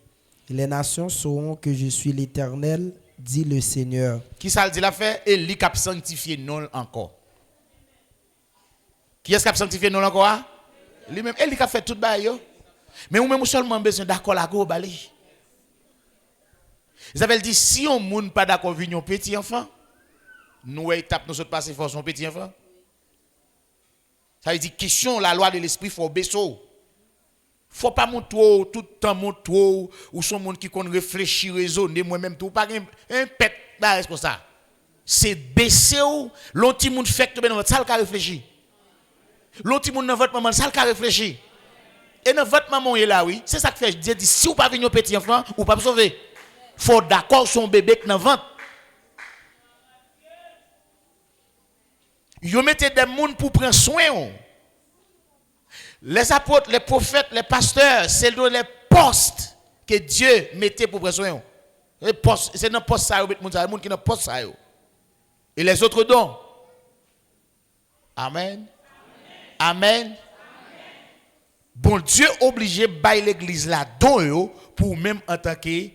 Les nations sauront que je suis l'Éternel, dit le Seigneur. Qui ça dit la fait? Et lui qui a sanctifié non encore. Qui est-ce qui a sanctifié non encore? Lui-même, et lui qui a fait tout bail. Mais nous même seulement besoin d'accord la go bali. Isabelle dit si on moun pas d'accord avec un petit enfant, nous étape nous autres passer force son petit enfant. Ça veut dire question la loi de l'esprit faut baisser. Faut pas montrer tout le temps montrer ou son monde qui connaît réfléchir raisonner moi même tout pas un pète là comme ça. C'est baisser l'autre monde fait que dans ça le réfléchir. L'autre monde dans votre maman ça le réfléchir. Et dans votre maman est là oui, c'est ça que fait Dieu dit si vous pas venir petit enfant ou pas sauver. Faut d'accord son bébé qui dans ventre. Yo mettez des gens pour prendre soin. Les apôtres, les prophètes, les pasteurs, c'est dans les postes que Dieu mettait pour prendre soin. C'est dans le poste ça, les gens qui dans le poste ça. Et les autres dons. Amen. Amen. Bon Dieu obligé de bailler l'église là don pour même en tant que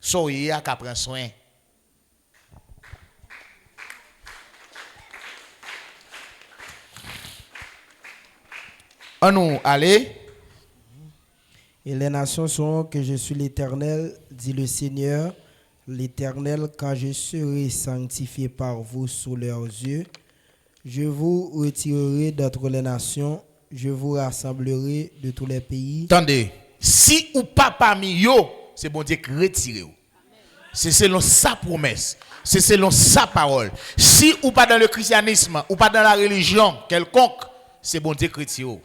soyez à prendre soin. On nous allez. Et les nations sauront que je suis l'Éternel, dit le Seigneur, l'Éternel, quand je serai sanctifié par vous sous leurs yeux. Je vous retirerai d'entre les nations, je vous rassemblerai de tous les pays. Attendez, si ou pas parmi yo, c'est bon Dieu qui retire. C'est selon sa promesse, c'est selon sa parole. Si ou pas dans le christianisme, ou pas dans la religion quelconque, c'est bon Dieu qui retire.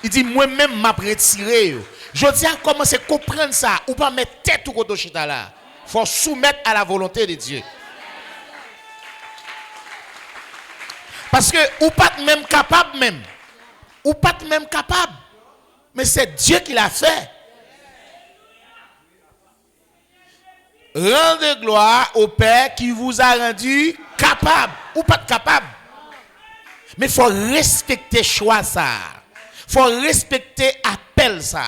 Il dit moi-même m'a retiré. Je dis à commencer à comprendre ça, ou pas mettre tête au côté chita là. Faut soumettre à la volonté de Dieu. Parce que ou pas même capable même. Ou pas même capable. Mais c'est Dieu qui l'a fait. Rendez gloire au Père qui vous a rendu capable. Ou pas capable. Mais il faut respecter choix ça. Il faut respecter appel ça.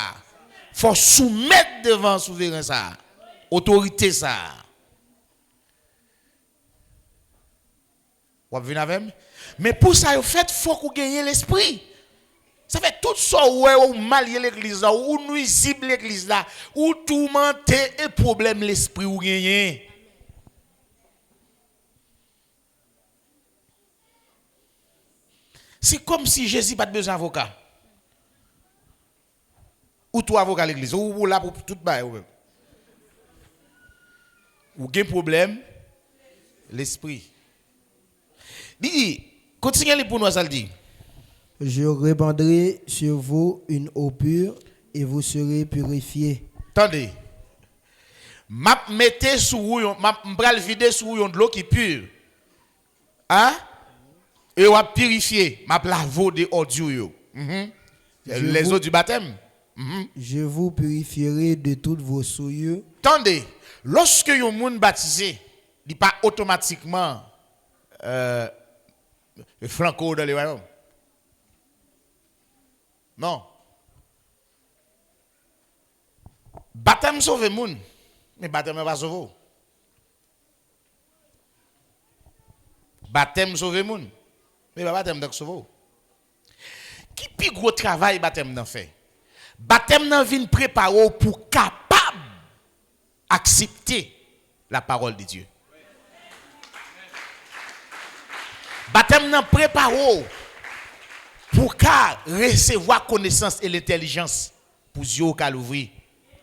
Il faut soumettre devant souverain ça. Autorité ça. Vous venez avec moi? Mais pour ça, il faut qu'on gagne l'esprit. Ça fait tout ça ou marier l'église là, ou nuisible l'église là, ou tourmenter et problème l'esprit ou gagner. C'est comme si Jésus pas besoin d'avocat. Ou toi avocat à l'église, ou là pour tout bail. Ou gain problème, l'esprit. Dis, continuez pour nous, ça le dit. Je répandrai sur vous une eau pure et vous serez purifiés. Attendez. M'a mettez sous vous, m'a bral vider sous vous de l'eau qui est pure. Hein? Et on va purifier, m'a lavo de ordures. Les eaux du baptême. Je vous purifierai de toutes vos souillures. Attendez, lorsque un monde baptisé, il n'est pas automatiquement flanco dans les royaumes. Non. Baptême sauve le monde, mais baptême n'est pas sauvé. Baptême sauve le monde, mais baptême n'est pas sauvé. Qui plus gros travail baptême n'a fait? Baptême n'a vient préparer pour capable accepter la parole de Dieu. Baptême n'a préparé pour recevoir connaissance et l'intelligence pour Dieu qu'à l'ouvrir.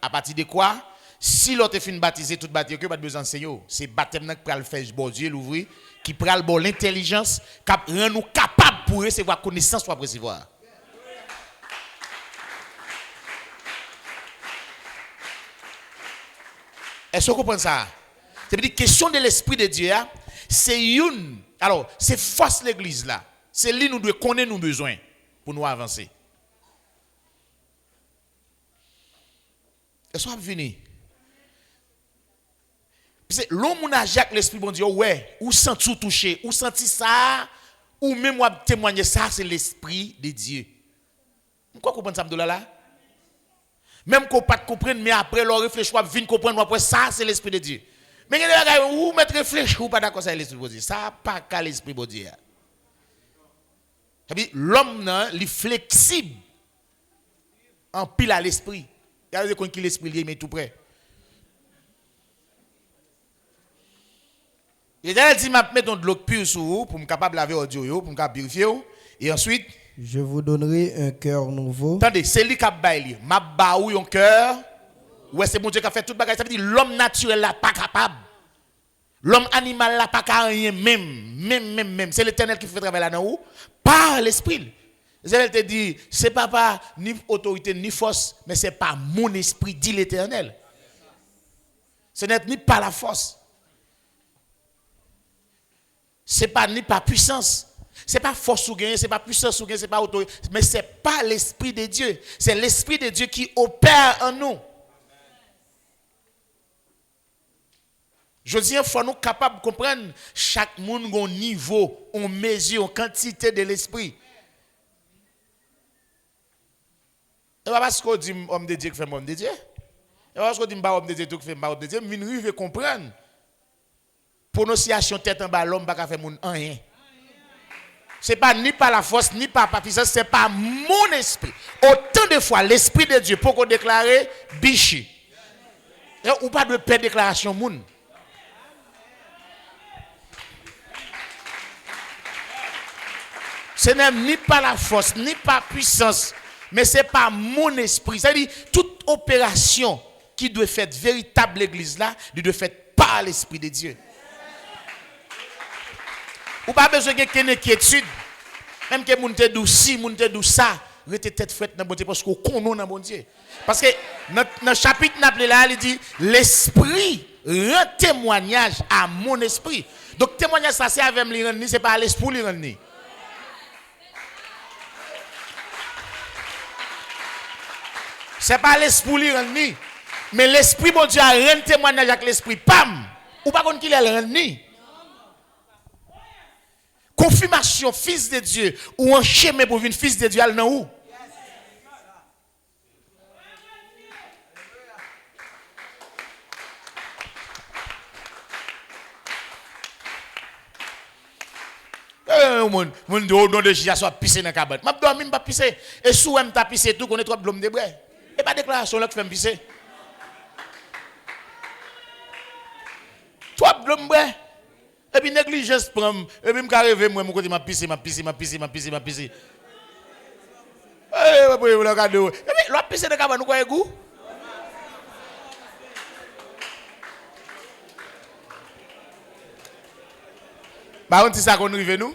À partir de quoi? Si l'autre est fin baptisé, tout baptisé, que pas besoin d'enseigner. C'est baptême qui peut le faire bon Dieu l'ouvrir, qui peut le bon l'intelligence, qui rend nous capables pour recevoir connaissance pour recevoir. Est-ce que vous comprenez ça? C'est-à-dire question de l'esprit de Dieu, c'est une. Alors, c'est force l'église là. C'est lui nous devons connaître nos besoins pour nous avancer. Est-ce que vous venez? L'homme a Jacques l'esprit bon Dieu, ouais, ou senti toucher, ou senti ça, ou même moi témoigner ça, c'est l'esprit de Dieu. Pourquoi comprendre ça là? Même qu'on pas comprendre, mais après leur réfléchir, on vient comprendre après ça, c'est l'esprit de Dieu. Mais vous mettre réfléchir ou pas d'accord ça l'esprit de Dieu. Ça pas qu'à l'esprit de Dieu. L'homme il est flexible en pile à l'esprit. Il y a des gens qui l'esprit mais tout près. Et là, il dit, je vais mettre de l'eau pure sur vous pour me capable laver audio, pour me capable purifier. Et ensuite, je vous donnerai un cœur nouveau. Attendez, c'est lui qui a baillé. Ma baou un cœur. Ouais, c'est mon Dieu qui a fait toute bagage. Ça veut dire l'homme naturel là pas capable. L'homme animal là pas capable rien même. C'est l'Éternel qui fait travailler là dans où? Par l'esprit. L'Éternel te dit, c'est pas ni autorité ni force, mais c'est pas mon esprit, dit l'Éternel. Ce n'est ni pas la force. C'est pas ni pas puissance. C'est pas force ou gain, c'est pas puissance ou gain, c'est pas autorité, mais c'est pas l'esprit de Dieu. C'est l'esprit de Dieu qui opère en nous. Je dis, il faut nous capables de comprendre chaque monde a un niveau, une mesure, une quantité de l'esprit. Et pas parce qu'on dit homme de Dieu qui fait homme de Dieu. Et pas parce qu'on dit homme de Dieu qui fait homme de Dieu, mais nous devons comprendre. Prononciation tête en bas, l'homme ne peut pas faire rien. Ce n'est pas ni par la force, ni par la puissance, ce n'est pas mon esprit. Autant de fois, l'esprit de Dieu, pour qu'on déclare bichi. Ou pas de paix déclaration moun. Ce n'est ni par la force, ni par la puissance, mais ce n'est pas mon esprit. C'est-à-dire, toute opération qui doit faire véritable l'église là, doit faire par l'esprit de Dieu. Ou pas besoin de quelqu'un qui étude. Même que moun te douci, moun te douça, rete tête frette dans bon Dieu parce qu'on connaît dans bon Dieu. Parce que dans le chapitre n'appelé là, il dit l'esprit rend témoignage à mon esprit. Donc témoignage ça c'est avec lui rendre, c'est pas à l'esprit lui rendre. C'est pas à l'esprit lui rendre. Mais l'esprit bon Dieu a rend témoignage avec l'esprit pam. Ou pas qu'on qu'il a rendre. Confirmation, fils de Dieu, ou un chemin pour venir fils de Dieu, elle où? Mon Dieu, au nom de Jésus, soit pissé dans la cabane. Je ne dois même pas pisser. Et si je t'ai pissé tout, on est trop de l'homme de brais. Et pas déclaration là que je fais pisser. Toi, de l'homme de brais. Et puis négligence prend et puis me rêver moi mon côté m'a pissé. Eh oui, vous regardez. Et puis l'autre pissé de cabane nous quoi goût? Bah on dit ça qu'on rive nous.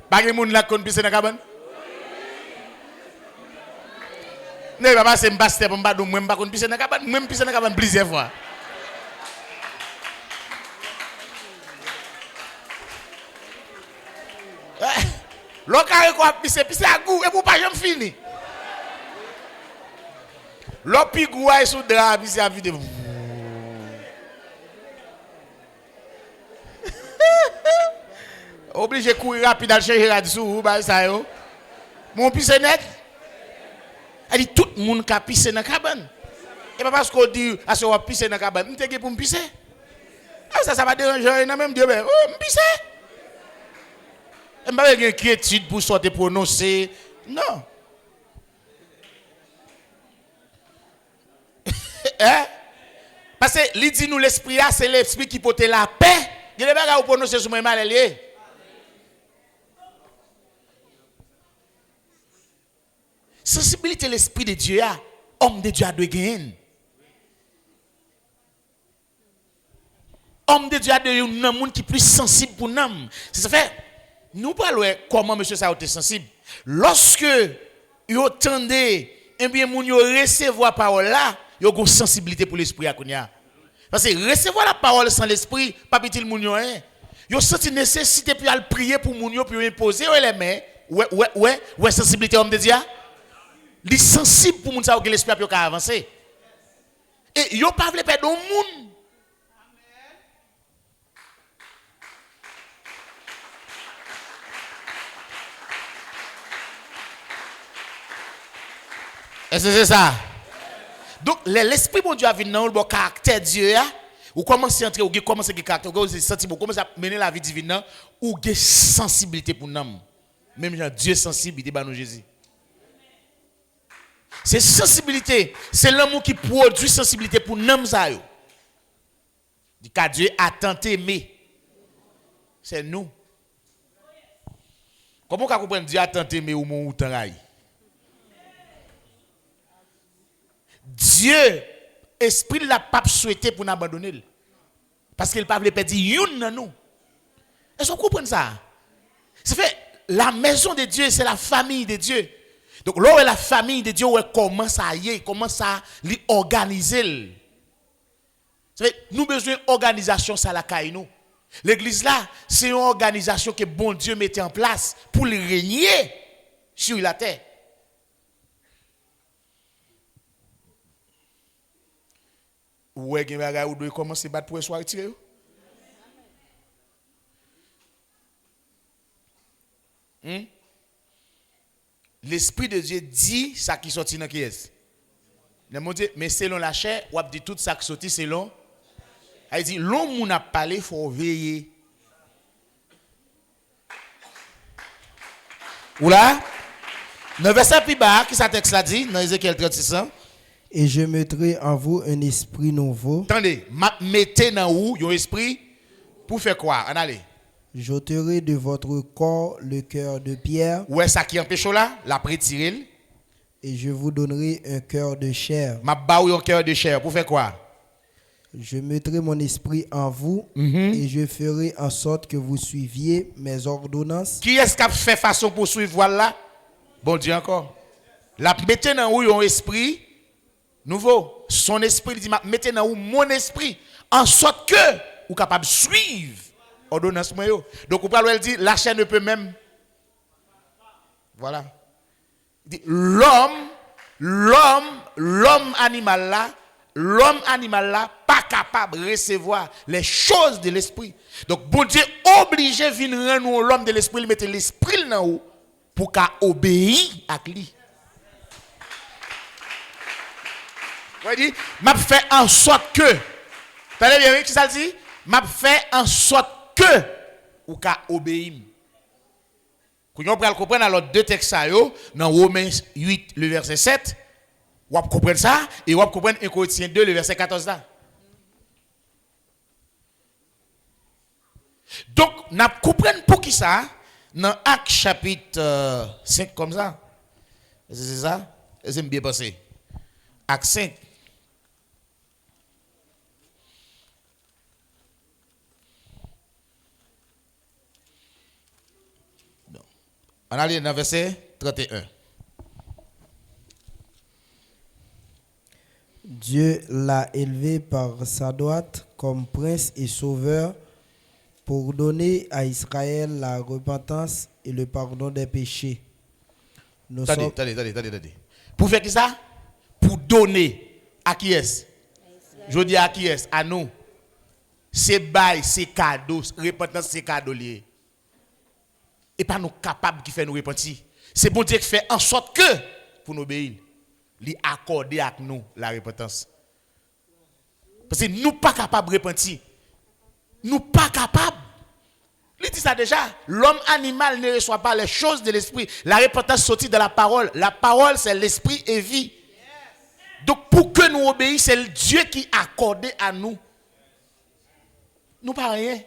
Pas que moun la kon pissé dans cabane. Ne papa c'est m'passe pour m'pa dou moi m'pa kon pissé dans cabane, moi pissé dans cabane plusieurs fois. L'autre quoi pissé à goût et pour pas jamais fini. L'autre pigou est sous drap pissé à vide. Obligé courir rapide à chercher là-dessous bah ça yo. Mon pissé net. Elle dit tout le monde qui a pissé dans la cabane. Et pas parce qu'on dit à ce qu'on pissé dans la cabane, on te pour me pisser. Ça va déranger, non même Dieu, oh, me pisser. Je n'ai pas une inquiétude pour sortir prononcer. Non. Hein? Parce que il dit nous l'esprit là, c'est l'esprit qui porte la paix. Il n'y a pas de prononcer sur moi mal lié. Sensibilité l'esprit de Dieu, homme de Dieu a de gagner. Homme de Dieu a de un monde qui est plus sensible pour nous. Ça fait, nous parlons comment monsieur ça a été sensible. Lorsque vous entendez, et bien, vous recevoir la parole là, vous avez une sensibilité pour l'esprit à Kounia. Parce que recevoir la parole sans l'esprit, pas petit le moun hein. Vous senti nécessité pour aller prier pour moun pour imposer les mains. Ouais, sensibilité homme de Dieu. Il est sensible pour moun ça que l'esprit a avancer. Et vous pas voulu perdre au monde. Est-ce que c'est ça? Donc, l'esprit bon Dieu a vu dans le caractère de Dieu, ou commencez à entrer, ou commencez à caractère, ou commencez à mener la vie divine, ou une sensibilité pour nous. Même genre, Dieu sensible, il dit nous Jésus. C'est sensibilité, c'est l'amour qui produit sensibilité pour nous. Car Dieu a tant aimé. C'est nous. Comment on peut comprendre Dieu a tant aimé ou mon travail? Dieu, esprit de la pape souhaité pour nous abandonner. Parce qu'il ne peut pas perdre une dans nous. Est-ce que vous comprenez ça? Ça fait, la maison de Dieu, c'est la famille de Dieu. Donc, là où la famille de Dieu, elle commence à y aller, commence à l'organiser. Ça fait, nous avons besoin d'organisation, ça la caille nous. L'église là, c'est une organisation que bon Dieu mettait en place pour le régner sur la terre. Ouais, vous devez commencer à battre pour soir retirer. L'esprit de Dieu dit ça qui sortit dans qui est. Mais selon la chair, ou dit tout ça qui sortit selon. Il dit l'homme n'a parlé, il faut veiller. Ou là, dans le verset plus bas, qui ça texte là dit dans Ézéchiel 36. Et je mettrai en vous un esprit nouveau. Attendez, mettez dans vous un esprit pour faire quoi? En allez. J'ôterai de votre corps le cœur de pierre. Ouais, ça qui empêche là, la prétirer. Et je vous donnerai un cœur de chair. Ma baou un cœur de chair pour faire quoi? Je mettrai mon esprit en vous et je ferai en sorte que vous suiviez mes ordonnances. Qui est-ce qui a fait façon pour suivre voilà? Bon Dieu encore. La mettez dans vous un esprit nouveau. Son esprit dit mettez dans vous mon esprit en sorte que vous capable de suivre ordonnance moi. Donc vous parlez dit la chair ne peut même. Voilà. L'homme animal là pas capable de recevoir les choses de l'esprit. Donc bon Dieu obligé venir rendre l'homme de l'esprit, il mettre l'esprit dans haut pour qu'il obéisse à lui. Vous dit m'a fait en sorte que t'allez bien qui ça dit m'a fait en sorte que ou ka obéir. Quand on peut comprendre alors deux textes dans Romains 8 le verset 7, on va comprendre ça et on va comprendre 1 Corinthiens 2 le verset 14 là. Donc, nous comprenons pour qui ça, dans Actes chapitre 5 comme ça. C'est ça? J'aime bien penser. Acte 5. On a lu dans verset 31. Dieu l'a élevé par sa droite comme prince et sauveur pour donner à Israël la repentance et le pardon des péchés. Attendez. Pour faire qui ça? Pour donner à qui est-ce? Je dis à qui est-ce? À nous. C'est bail, c'est cadeau. Repentance, c'est cadeau lié. Et pas nous capables qui fait nous repentir. C'est bon Dieu qui fait en sorte que, pour nous obéir, lui accorder avec nous la repentance. Parce que nous pas capables de repentir. Nous pas capables. Il dit ça déjà. L'homme animal ne reçoit pas les choses de l'esprit. La repentance sortit de la parole. La parole, c'est l'esprit et vie. Donc, pour que nous obéissions, c'est Dieu qui a accordé à nous. Nous pas rien.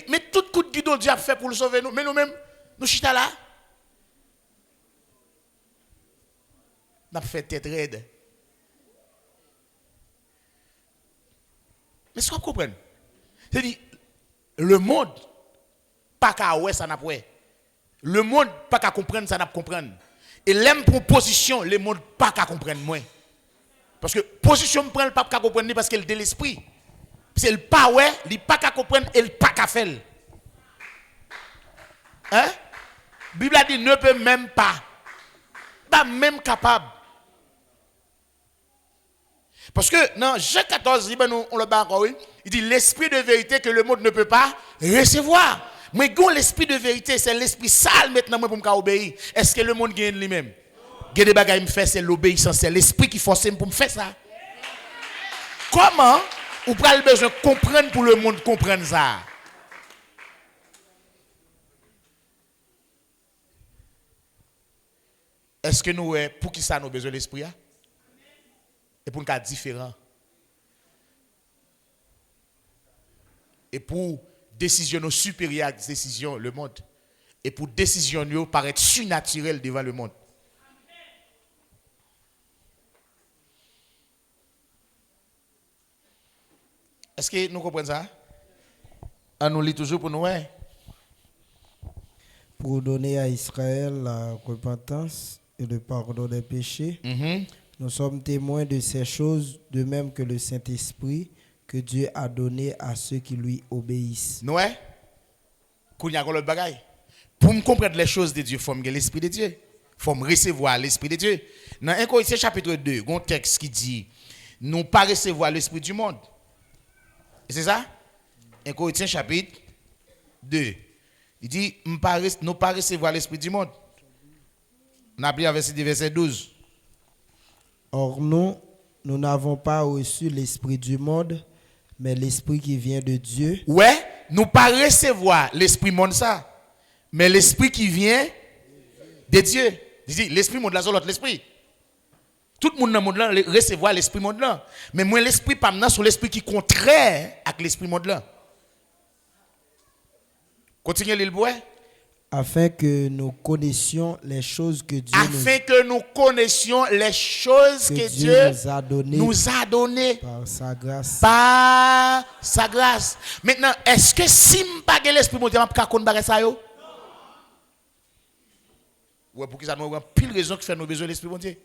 Mais tout coup de guidon Dieu a fait pour le sauver nous. Mais nous-mêmes, nous chita là. Nous avons fait tête raide. Mais ce qu'on comprend, c'est-à-dire, le monde, pas qu'à ouais, ça n'a pas ouais. Le monde, pas qu'à comprendre, ça n'a pas comprendre. Et l'aime pour position, le monde, pas qu'à comprendre moins. Parce que position, me prend le pas qu'à comprendre parce qu'elle est de l'esprit. C'est le pas ouais, il pas qu'à comprendre et le pas qu'à faire. Hein? La Bible a dit ne peut même pas. Pas même capable. Parce que dans Jean 14, on le bat encore, il dit l'esprit de vérité que le monde ne peut pas recevoir. Mais l'esprit de vérité, c'est l'esprit sale maintenant pour me obéir. Est-ce que le monde gagne lui-même? Il des bagages me fait, c'est l'obéissance, c'est l'esprit qui force pour me faire ça. Comment ou pas le besoin de comprendre pour le monde comprendre ça? Est-ce que nous, pour qui ça nous besoin de l'esprit? Et pour un cas différent. Et pour décision supérieure à décision, le monde. Et pour décision nous paraître surnaturelle devant le monde. Est-ce que nous comprenons ça? On nous lit toujours pour nous. Pour donner à Israël la repentance et le pardon des péchés. Nous sommes témoins de ces choses, de même que le Saint-Esprit que Dieu a donné à ceux qui lui obéissent. Nous, pour me comprendre les choses de Dieu, il faut me l'Esprit de Dieu. Il faut me recevoir l'Esprit de Dieu. Dans 1 Corinthiens chapitre 2, il y a un texte qui dit nous pas recevoir l'Esprit du monde. C'est ça? 1 Corinthiens chapitre 2. Il dit nous pas recevoir l'Esprit du monde. On a pris verset 12. Or nous n'avons pas reçu l'esprit du monde, mais l'esprit qui vient de Dieu. Ouais, nous pas recevoir l'esprit monde ça, mais l'esprit qui vient de Dieu. L'esprit monde là c'est l'autre l'esprit. Tout le monde dans le monde là recevoir l'esprit monde là, mais moi l'esprit pas maintenant sur l'esprit qui contraire avec l'esprit monde là. Continuez l'île bois. Afin que nous connaissions les choses que Dieu nous a données par sa grâce. Par sa grâce. Maintenant, est-ce que si je n'ai pas l'esprit de Dieu, je ne peux pas ça? Ouais, pour que ça nous ait pile raison qui fait nous besoin de l'esprit de Dieu.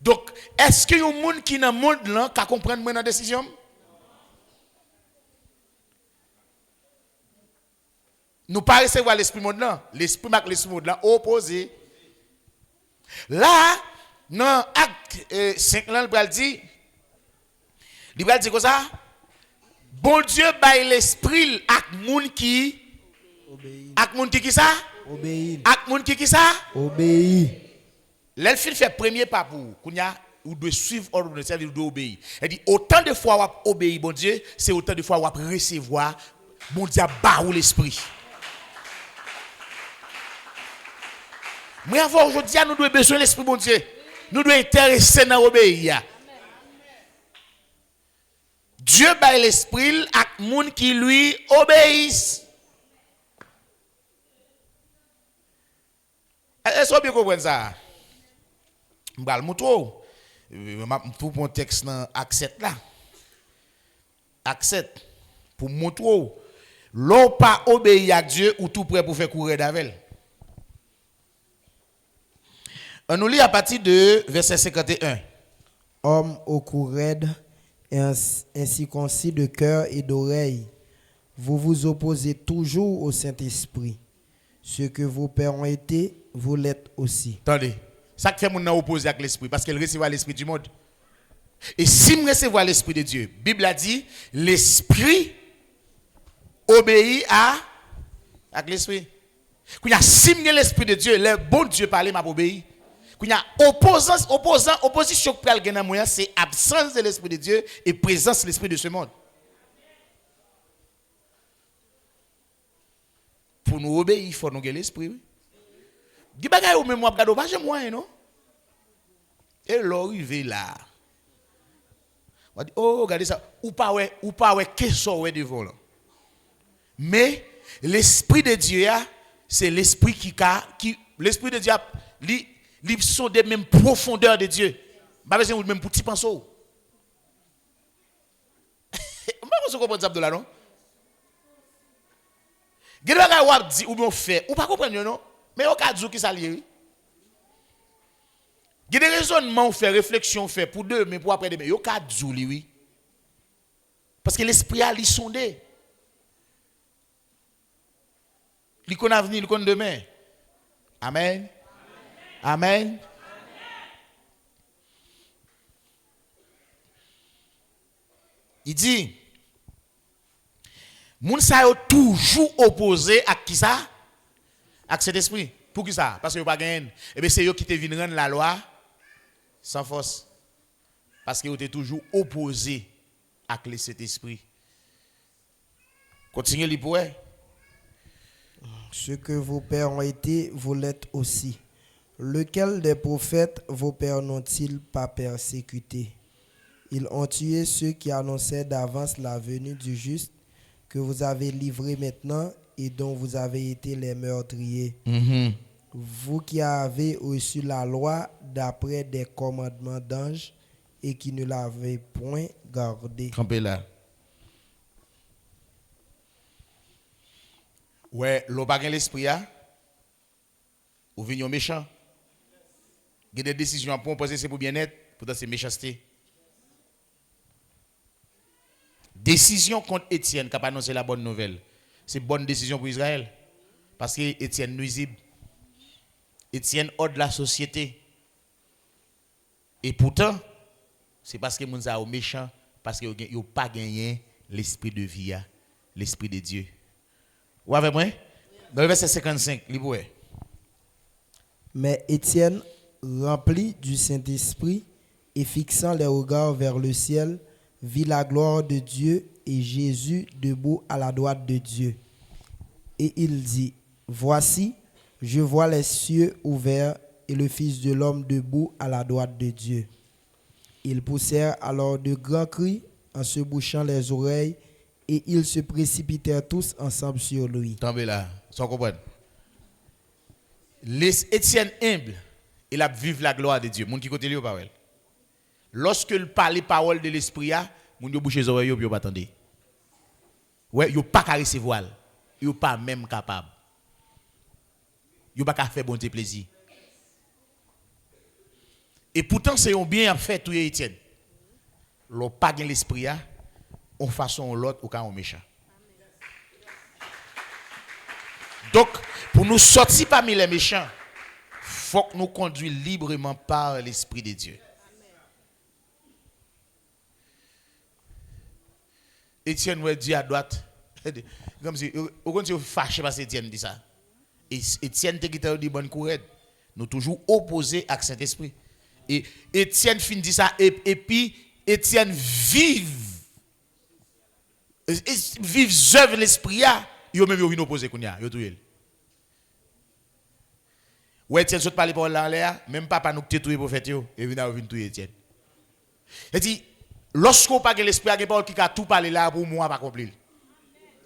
Donc, est-ce qu'il y a un monde qui dans le monde là qui comprend moins la décision? Nous pas recevoir l'esprit monde là, l'esprit avec l'esprit monde là opposé. Là, dans Acte 5 là, il dit comme ça, bon Dieu baille l'esprit avec monde qui avec monde qui ça? Obéir. Avec monde qui ça? Obéir. L'elfin fait premier pas pour kounya ou doit suivre ordre de servir ou doit obéir. Elle dit autant de fois on obéit bon Dieu, c'est autant de fois on recevoir bon Dieu barre l'esprit. Mais avant aujourd'hui, nous devons besoin de l'esprit bon Dieu. Nous devons intéresser dans l'obéir. Dieu baille l'esprit à moun qui lui obéissent. Est-ce que vous bien comprenez ça? Je vais le montrer. Pour mon texte dans Acte là. Acte pour montrer l'on pas obéi à Dieu ou tout prêt pour faire courir d'avec. On nous lit à partir de verset 51. Homme au cou raide et ainsi concis de cœur et d'oreille, vous vous opposez toujours au Saint-Esprit. Ce que vos pères ont été, vous l'êtes aussi. Attendez, ça fait mon opposé avec l'esprit parce qu'elle recevra l'esprit du monde. Et si je recevoir l'esprit de Dieu, la Bible a dit l'esprit obéit à l'esprit. Quand il y a si l'esprit de Dieu, le bon Dieu parle m'a obéi. Quand il y a opposition qui peut gagner moyen, c'est absence de l'esprit de Dieu et présence de l'esprit de ce monde. Pour nous obéir, il faut nous gagner l'esprit. Dis bagay ou même moi regarde pas moi non. Et l'arrivée là. On dit oh regardez ça ou pas ouais qu'est-ce ouais devant là. Mais l'esprit de Dieu c'est l'esprit qui l'esprit de Dieu li sont des mêmes profondeurs de Dieu. Pas besoin même pour petit penser. On va comprendre ça là non. Gade bagay ou dit ou bien fait ou pas comprendre non. Mais au cas où qui ça lié. Il y a des raisonnements fait réflexion fait pour deux mais pour après demain. Au cas où oui. Parce que l'esprit a li sondé. Li connaît avenir, li connaît demain. Amen. Amen. Il dit moun sa yo toujours opposé à qui ça? Avec cet esprit. Pour qui ça? Parce que vous pas gagné. Et bien c'est eux qui te viennent rendre la loi sans force. Parce que vous êtes toujours opposé avec cet esprit. Continuez les poètes. Ce que vos pères ont été, vous l'êtes aussi. Lequel des prophètes vos pères n'ont-ils pas persécuté? Ils ont tué ceux qui annonçaient d'avance la venue du juste, que vous avez livré maintenant et dont vous avez été les meurtriers. Vous qui avez reçu la loi d'après des commandements d'anges et qui ne l'avez point gardée. Campez là. Ouais, l'on pas l'esprit ou venir méchant. Il y a des décisions à prendre, c'est pour bien-être, pourtant c'est méchanceté. Décision contre Étienne qui a annoncé la bonne nouvelle. C'est une bonne décision pour Israël. Parce que Étienne nuisible. Étienne hors de la société. Et pourtant, c'est parce que les gens sont méchants, parce qu'ils n'ont pas gagné l'esprit de vie, l'esprit de Dieu. Vous avez moi? Dans le verset 55, libre. Mais Étienne, rempli du Saint-Esprit et fixant les regards vers le ciel, vit la gloire de Dieu et Jésus debout à la droite de Dieu. Et il dit, voici, je vois les cieux ouverts et le Fils de l'homme debout à la droite de Dieu. Ils poussèrent alors de grands cris en se bouchant les oreilles et ils se précipitèrent tous ensemble sur lui. Tombez là, sans comprendre. Étienne humble, il a vécu la gloire de Dieu. Moun qui côté lui ou pas ouais. Lorsque il parle les paroles de l'esprit moun yo bouche les oreilles yo pas attendre. Ouais, yo pas qu'à recevoir. Yo pas même capable. Yo pas qu'à faire bonté plaisir. Et pourtant c'est un bien à faire tout Étienne. L'on pas gain l'esprit en façon ou l'autre ou quand on méchant. Donc pour nous sortir parmi les méchants, faut que nous conduire librement par l'esprit de Dieu. Étienne ouais dit à droite comme si on fâché parce que Étienne dit ça. Et Étienne te qui dit bonne courette. Nous toujours opposés à Saint-Esprit. Et Étienne fin dit ça et puis Étienne vive œuvre l'esprit yo même yo vinn opposé kounya yo touye. Ouais Étienne saute parler par là même papa nous te touye prophète yo et vinn touye Étienne. Il dit Lorsqu'on pas l'esprit a parole qui a tout parler là pour moi pas accomplir.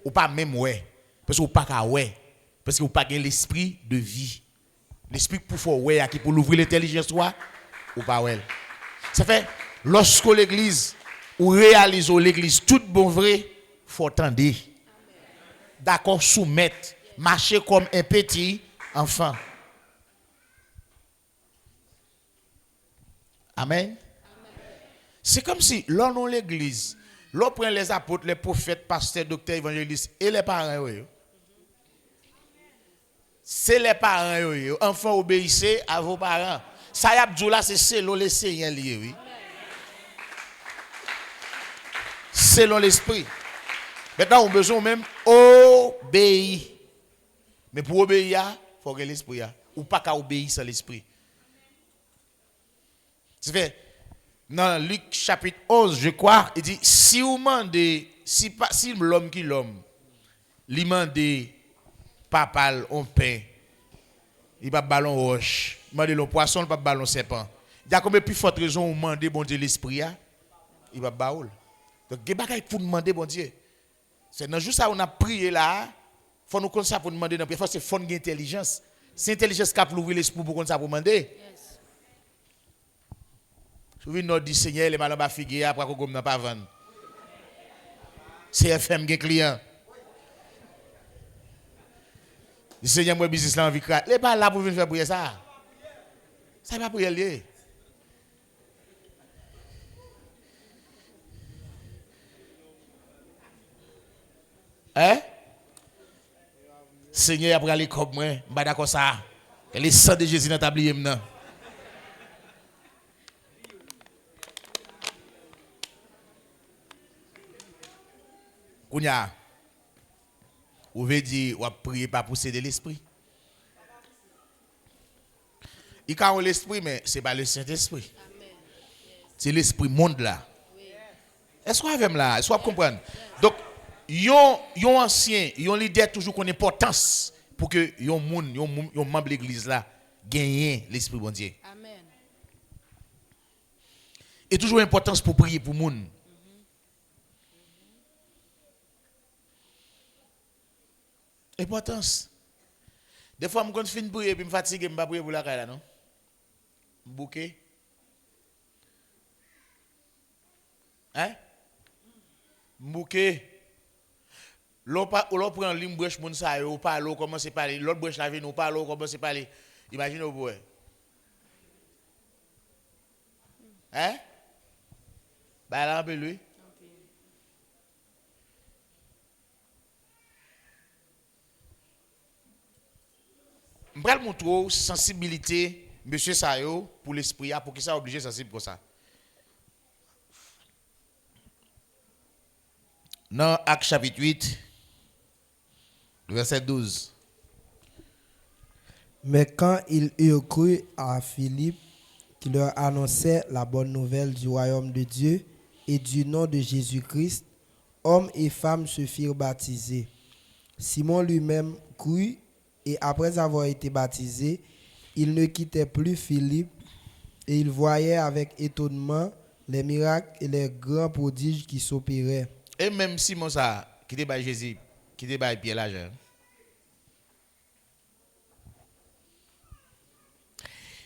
Ou pas même ouais parce que ou pas ka ouais parce que ou pas l'esprit de vie. L'esprit pour faire ouais qui pour l'ouvrir l'intelligence toi ou pas ouais. Ça fait lorsque l'église ou réalise l'église tout bon vrai faut attendre. D'accord soumettre marcher comme un petit enfant. Amen. C'est comme si l'on dans l'église, l'on prend les apôtres, les prophètes, pasteurs, docteurs, évangélistes et les parents. C'est les parents. Enfants, obéissez à vos parents. Ça y a dit là, c'est selon les seigneurs liés. Oui. Selon l'esprit. Maintenant, on a besoin même obéir. Mais pour obéir, il faut que l'esprit. Ou pas qu'à obéir sans l'esprit. C'est fait. Dans Luc chapitre 11, je crois, il dit, si vous demandez, si l'homme qui l'homme, lui demande papa on pain, il va ballon roche, il demande le poisson, il va ballon serpent. Il y a combien plus forte raison de demander bon Dieu l'esprit, il va baoul. Donc, il y a des choses pour demander bon Dieu. C'est dans juste ça on a prié là, il faut nous connaître ça pour demander, il faut c'est fond d'intelligence. C'est intelligence qui a pour ouvrir l'esprit pour ça pour demander. Souvenez nous dit Seigneur, les malins va figuer après qu'on n'a pas vendre. CFM qui client. Le Seigneur moi business là en vie crate. Les pas là pour venir faire prier ça. Ça va prier lié. Hein? Seigneur après aller comme moi, pas d'accord ça. Et les sang de Jésus dans tablier maintenant. Kounya, vous veut dire, vous priez pas pour céder l'esprit. Il y a l'esprit, mais ce n'est pas le Saint-Esprit. C'est l'esprit monde là. Est-ce que vous avez là? Est-ce que vous comprenez? Donc, yon ancien, yon leader toujours qu'on importance pour que yon membre de l'église là gagne l'esprit bon Dieu. Amen. Et toujours importance pour prier pour monde. Importance. Des fois, je finis de prier et je me fatigue, je ne vais pas prier pour la caille, non? Je bouquet. Hein? Je bouquet. L'on prend une brèche, on parle, on commence à parler. L'autre brèche, la vie, on parle, on commence à parler. Imaginez vous. Hein? Bah, là, un peu lui. Je vais montrer sensibilité, monsieur Sayo, pour l'esprit, pour qu'il soit obligé sensible pour ça. Dans Acte chapitre 8, verset 12. Mais quand ils eurent cru à Philippe, qui leur annonçait la bonne nouvelle du royaume de Dieu et du nom de Jésus-Christ, hommes et femmes se firent baptiser. Simon lui-même crut. Et après avoir été baptisé, il ne quittait plus Philippe et il voyait avec étonnement les miracles et les grands prodiges qui s'opéraient. Et même Simon ça, qui était par Jésus, qui était par Pierre l'argent.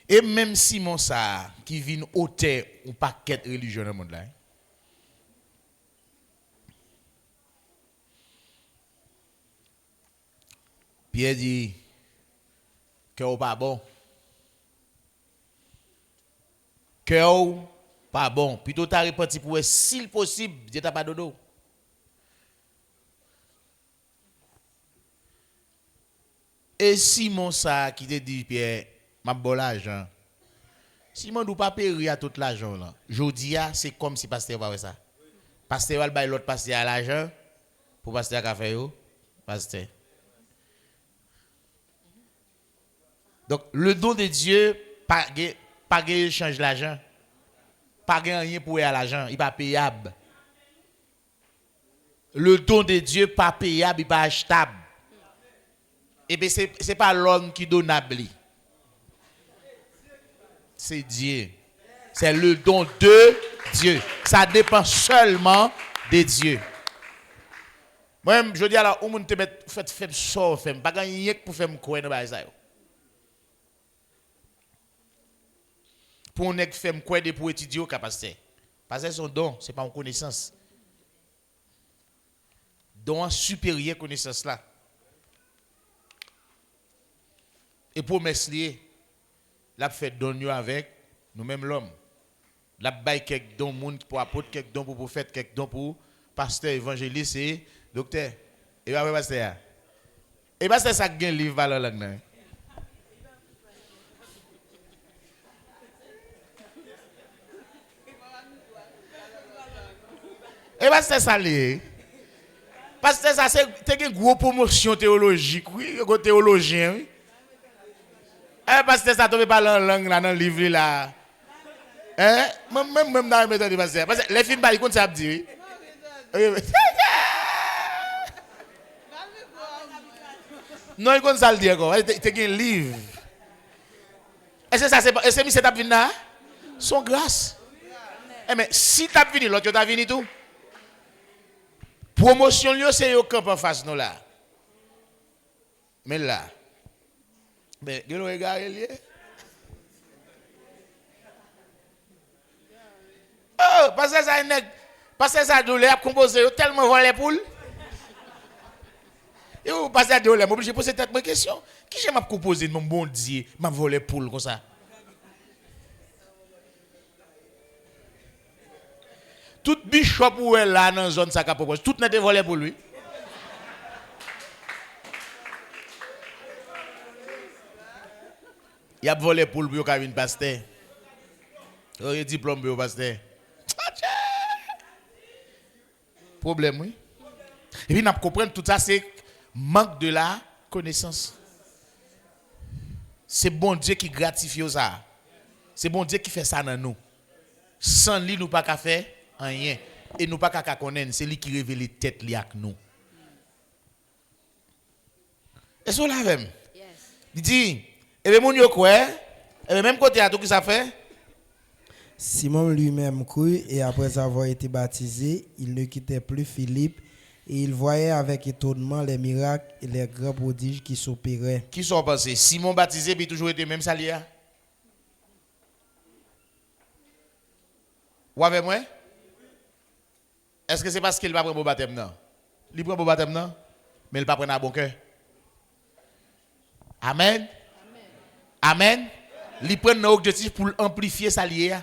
Et même Simon ça, qui vient ôter un paquet de religion dans le monde là. Pierre dit que pas bon. Que pas bon. Plutôt t'as répondu pour s'il possible, Dieu t'a pas dodo. Et Simon ça qui te dit Pierre, m'a bon l'argent. Simon nous pas payer à tout l'argent là. Jodi a c'est comme si pasteur va faire ça. Pasteur va bailler l'autre pasteur à l'argent pour pasteur a fait yo, pasteur. Donc, le don de Dieu, pas change l'argent. Pas rien pour y à l'argent, il n'est pas payable. Le don de Dieu, pas payable, il n'est pas achetable. Et bien, ce n'est pas l'homme qui donnable. C'est Dieu. C'est le don de Dieu. Ça dépend seulement de Dieu. Moi, je dis à la, où te met fait sort, pas gagner pour faire me croire dans ça. Pour on faire me croire pour étudier au capacité. Parce que son don, c'est pas une connaissance. Don supérieur connaissance là. Et pour m'expliquer, la fait don avec nous-mêmes l'homme. La bail quelques dons monde pour apôtre quelques dons pour prophète quelques dons pour pasteur évangéliste et docteur. Et pas pasteur. Et pasteur ça gagne livre valeur là. Et pasteur ça lié. Pasteur ça c'est une grosse promotion théologique, oui, un théologien. Oui. Eh pasteur ça tombe pas la langue là dans le livre là. Hein? Même dans la méthode de pasteur. Parce que les films, ils comptent ça dire. Non, ils comptent ça le dire. C'est un livre. Est-ce que ça c'est est-ce que c'est ta là? Son grâce. Eh mais si tu as venu, l'autre tu as venu tout. Promotion, c'est au camp en face nous là. Mais là. Mais, vous regardez. Oh, parce que ça douleur composé tellement volé poule. Et vous passez à douleur, m'oblige de poser cette question. Qui j'aime à composer mon bon Dieu, m'a volé poule comme ça. Tout bishop ou est là dans zone ça propose, tout n'a été volé pour lui. Il a volé poule pour qu'il vienne pasteur. Il a diplôme pour pasteur. Problème, oui. Et puis, nous comprenons tout ça, c'est manque de la connaissance. C'est bon Dieu qui gratifie ça. C'est bon Dieu qui fait ça dans nous. Sans lui, nous pas qu'à faire rien. Et nous pas qu'à connaître. C'est lui qui révèle les têtes avec nous. Est-ce que vous l'avez? Il dit, et bien, mon yo quoi? Et même côté à tout qui ça fait? Simon lui-même crut et après avoir été baptisé, il ne quittait plus Philippe et il voyait avec étonnement les miracles et les grands prodiges qui s'opéraient. Qui sont passés? Simon baptisé, puis toujours été même salier. Ou avec moi? Est-ce que c'est parce qu'il ne va pas prendre le baptême? Non. Il prend le baptême, non? Mais il ne va pas prendre un bon cœur. Amen. Amen. Il prend un objectif pour amplifier salier.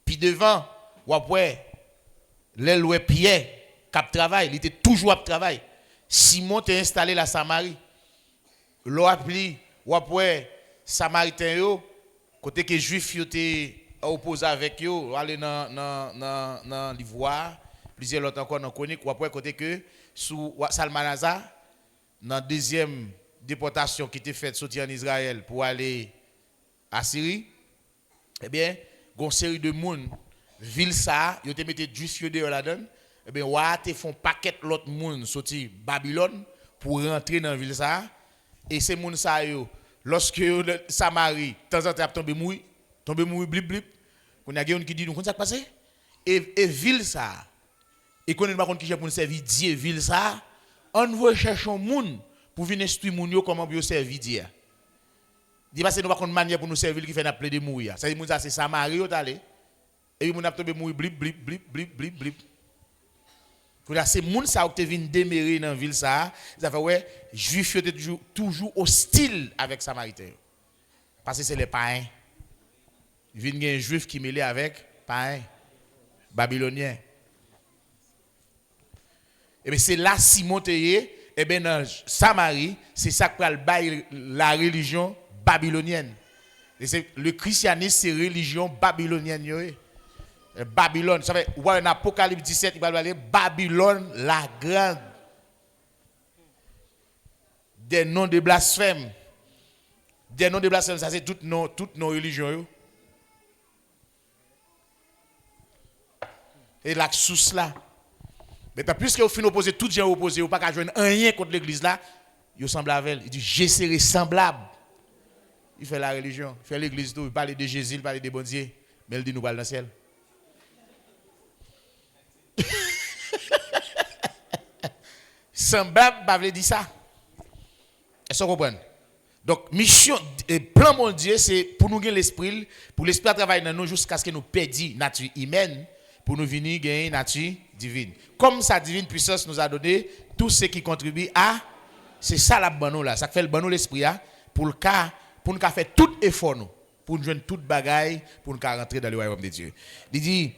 Puis devant, ou après, l'éloi Pierre, cap travail, il était toujours à travail. Simon t'est installé la Samarie. L'eau appli, ou après, Samaritain yo, côté que Juif yo t'est opposé avec yo, aller dans l'ivoire, plusieurs autres encore dans chronique, ou après côté que sous Salmanaza, dans deuxième déportation qui était faite sortir en Israël pour aller à Syrie, eh bien, une série de monde, ville ça, ils te mettent juste dehors là-dedans, eh bien, ouais, te font paquet l'autre monde sorti Babylone pour rentrer dans la ville ça, et ces monde ça yo, lorsque Samarie, de temps en temps tombe mouille, blip blip, on a quelqu'un qui dit nous comment ça passé, et ville ça, et qu'on ne pas qui j'ai pour nous servir Dieu ville ça, on veut chercher un monde pour venir instruire moun yo comment pour servir Dieu. Dit parce que nous pas une manière pour nous servir qui fait appeler de mourir. Ça dit moun ça c'est Samarie ou t'allé. Et puis moun a tombé mourir blip blip blip blip blip blip. C'est moun ça qui vient demeurer dans ville ça, ça fait ouais, juif étaient toujours hostile avec Samaritain. Parce que c'est les païens. Il vient un juif qui mêlé avec païens babyloniens. Et bien c'est là Simon Théé, et bien dans Samarie, c'est ça qui bail la religion babylonienne. Et c'est le christianisme, c'est religion babylonienne. Babylone, ça fait ouais, en Apocalypse 17, il va parler Babylone la grande. Des noms de blasphème. Des noms de blasphème, ça c'est toutes nos religions. Et la source là. Mais puisque vous finissez opposé, tout gens opposé, vous n'avez pas joindre rien contre l'église là, vous semblez avec elle. Il dit, je serai semblable. Il fait la religion, il fait l'église tout, il parle de Jésus, il parle de bon Dieu, mais il dit nous parlons dans le ciel. semblable, pas veut dire ça. Est-ce que vous comprenez? Donc, mission, plan mon Dieu, c'est pour nous gagner l'esprit, pour l'esprit travailler dans nous jusqu'à ce que nous perdions nature humaine, pour nous venir gagner nature divine. Comme sa divine puissance nous a donné tout ce qui contribue à, c'est ça la bonne là, ça fait le bon l'esprit pour nous faire tout effort nous, pour nous joindre toute bagaille, pour nous rentrer dans le royaume de Dieu. Il dit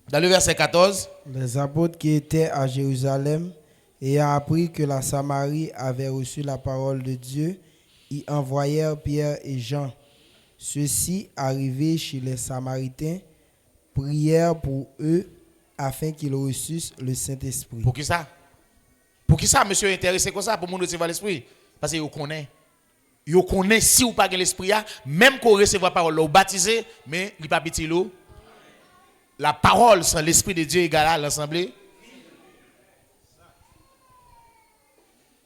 dans le verset 14, les apôtres qui étaient à Jérusalem ayant appris que la Samarie avait reçu la parole de Dieu, y envoyèrent Pierre et Jean. Ceux-ci, arrivés chez les Samaritains, prièrent pour eux afin qu'ils reçussent le Saint-Esprit. Pour qui ça? Pour qui ça, monsieur, intéressé comme ça, pour nous recevoir l'Esprit? Parce que vous connaissez. Vous connaissez si vous n'avez pas l'Esprit, même qu'on recevoir la parole, vous baptisez, mais il n'y a pas petit l'eau. La parole sans l'Esprit de Dieu égale à l'Assemblée.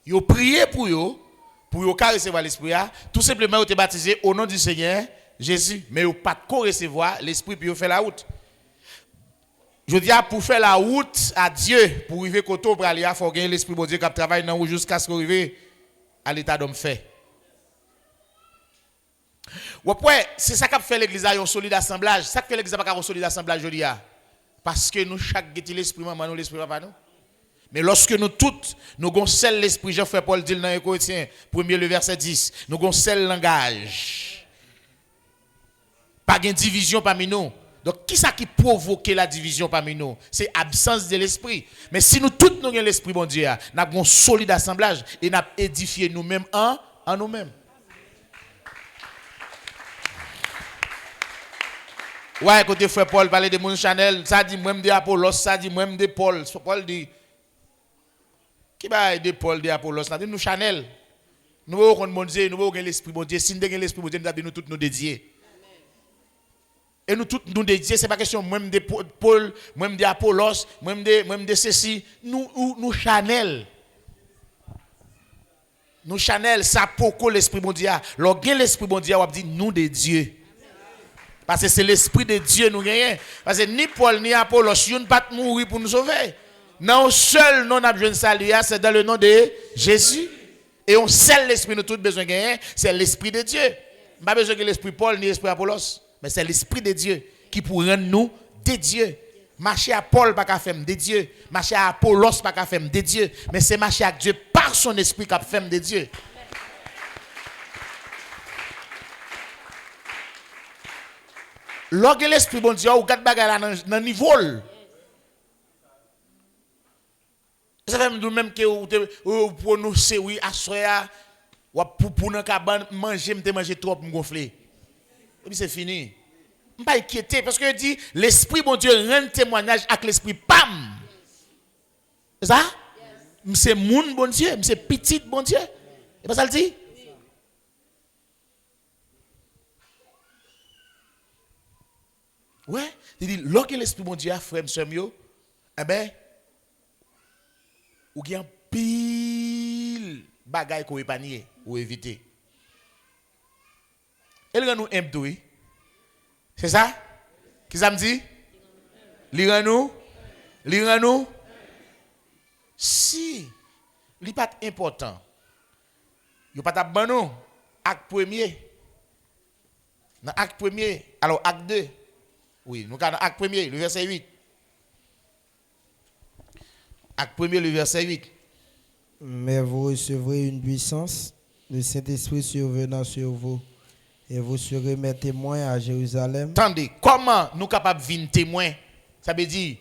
Vous priez pour vous recevoir l'Esprit, tout simplement vous êtes baptisé au nom du Seigneur Jésus. Mais vous pas de recevoir l'Esprit puis vous faites la route. Je dis pour faire la route à Dieu, pour arriver côté pour aller, il faut gagner l'Esprit de Dieu qui travaille dans vous jusqu'à ce qu'on arrive à l'état d'homme fait. Ouais, c'est ça qui fait l'église un solide assemblage. C'est ça qui fait l'église pas un solide assemblage aujourd'hui. Parce que nous chaque guetti l'esprit maman nous l'esprit papa nous. Mais lorsque nous toutes nous avons seul l'esprit, Jean-Frère Paul dit dans 1 Corinthiens 1er le verset 10, nous avons seul langage. Pas de division parmi nous. Donc qui ça qui provoque la division parmi nous? C'est absence de l'esprit. Mais si nous tous nous avons l'esprit bon Dieu, nous avons un solide assemblage et nous avons édifié nous-mêmes en nous-mêmes. Ouais, écoutez, frère Paul parlait de mon Chanel, ça dit moi de Apollos, ça dit moi de Paul. Paul dit qui va aider Paul de Apollos? Ça dit nous Chanel. Nous avons mon Dieu, nous avons l'esprit bon Dieu. Si nous avons l'esprit bon Dieu, nous tous nous dédier. Et nous tous nous dédier, c'est pas question moi de Paul, moi de Apollos, moi de ceci, nous Chanel. Nous Chanel ça pourquoi l'esprit bon Dieu. Lorsque l'esprit bon Dieu on dit nous de Dieu. Parce que c'est l'esprit de Dieu nous gagne. Parce que ni Paul ni Apollos, ils ne pas mourir pour nous sauver. Non, seul nom n'a besoin de salut, c'est dans le nom de Jésus. Et on seul l'esprit nous tous besoin de gagner, c'est l'esprit de Dieu. Pas besoin que l'esprit Paul ni l'esprit Apollos, mais c'est l'esprit de Dieu qui pour rendre nous des dieux. Marcher à Paul pas qu'à faire des dieux, marcher à Apollos pas qu'à faire des dieux, mais c'est marcher avec Dieu par son esprit qu'a fait des dieux. Lorsque l'esprit bon Dieu, ou quatre bagages dans le niveau. Ça fait même que vous prononcez, oui, à soya, ou pour nous manger trop pour me gonfler. Et puis c'est fini. Je ne suis pas inquiété parce que dit l'esprit bon Dieu rend témoignage avec l'esprit pam. C'est ça? C'est moun bon Dieu, c'est petit bon Dieu. Et pas ça le dit? Ouais, il dit, lorsque l'esprit bon Dieu a frère monsieur mio, eh ben, ou bien pile bagaille qu'on épargne ou éviter. Elle rend nous humble, c'est ça? Qui ça me dit? Li rend nous? Si, li pas important. Yo pas t'a nous acte premier. Dans acte premier, alors acte 2. Oui, nous avons acte 1er, le verset 8. Acte 1er, le verset 8. Mais vous recevrez une puissance, le Saint-Esprit survenant sur vous, et vous serez mes témoins à Jérusalem. Attendez, comment nous sommes capables de venir témoins? Ça veut dire,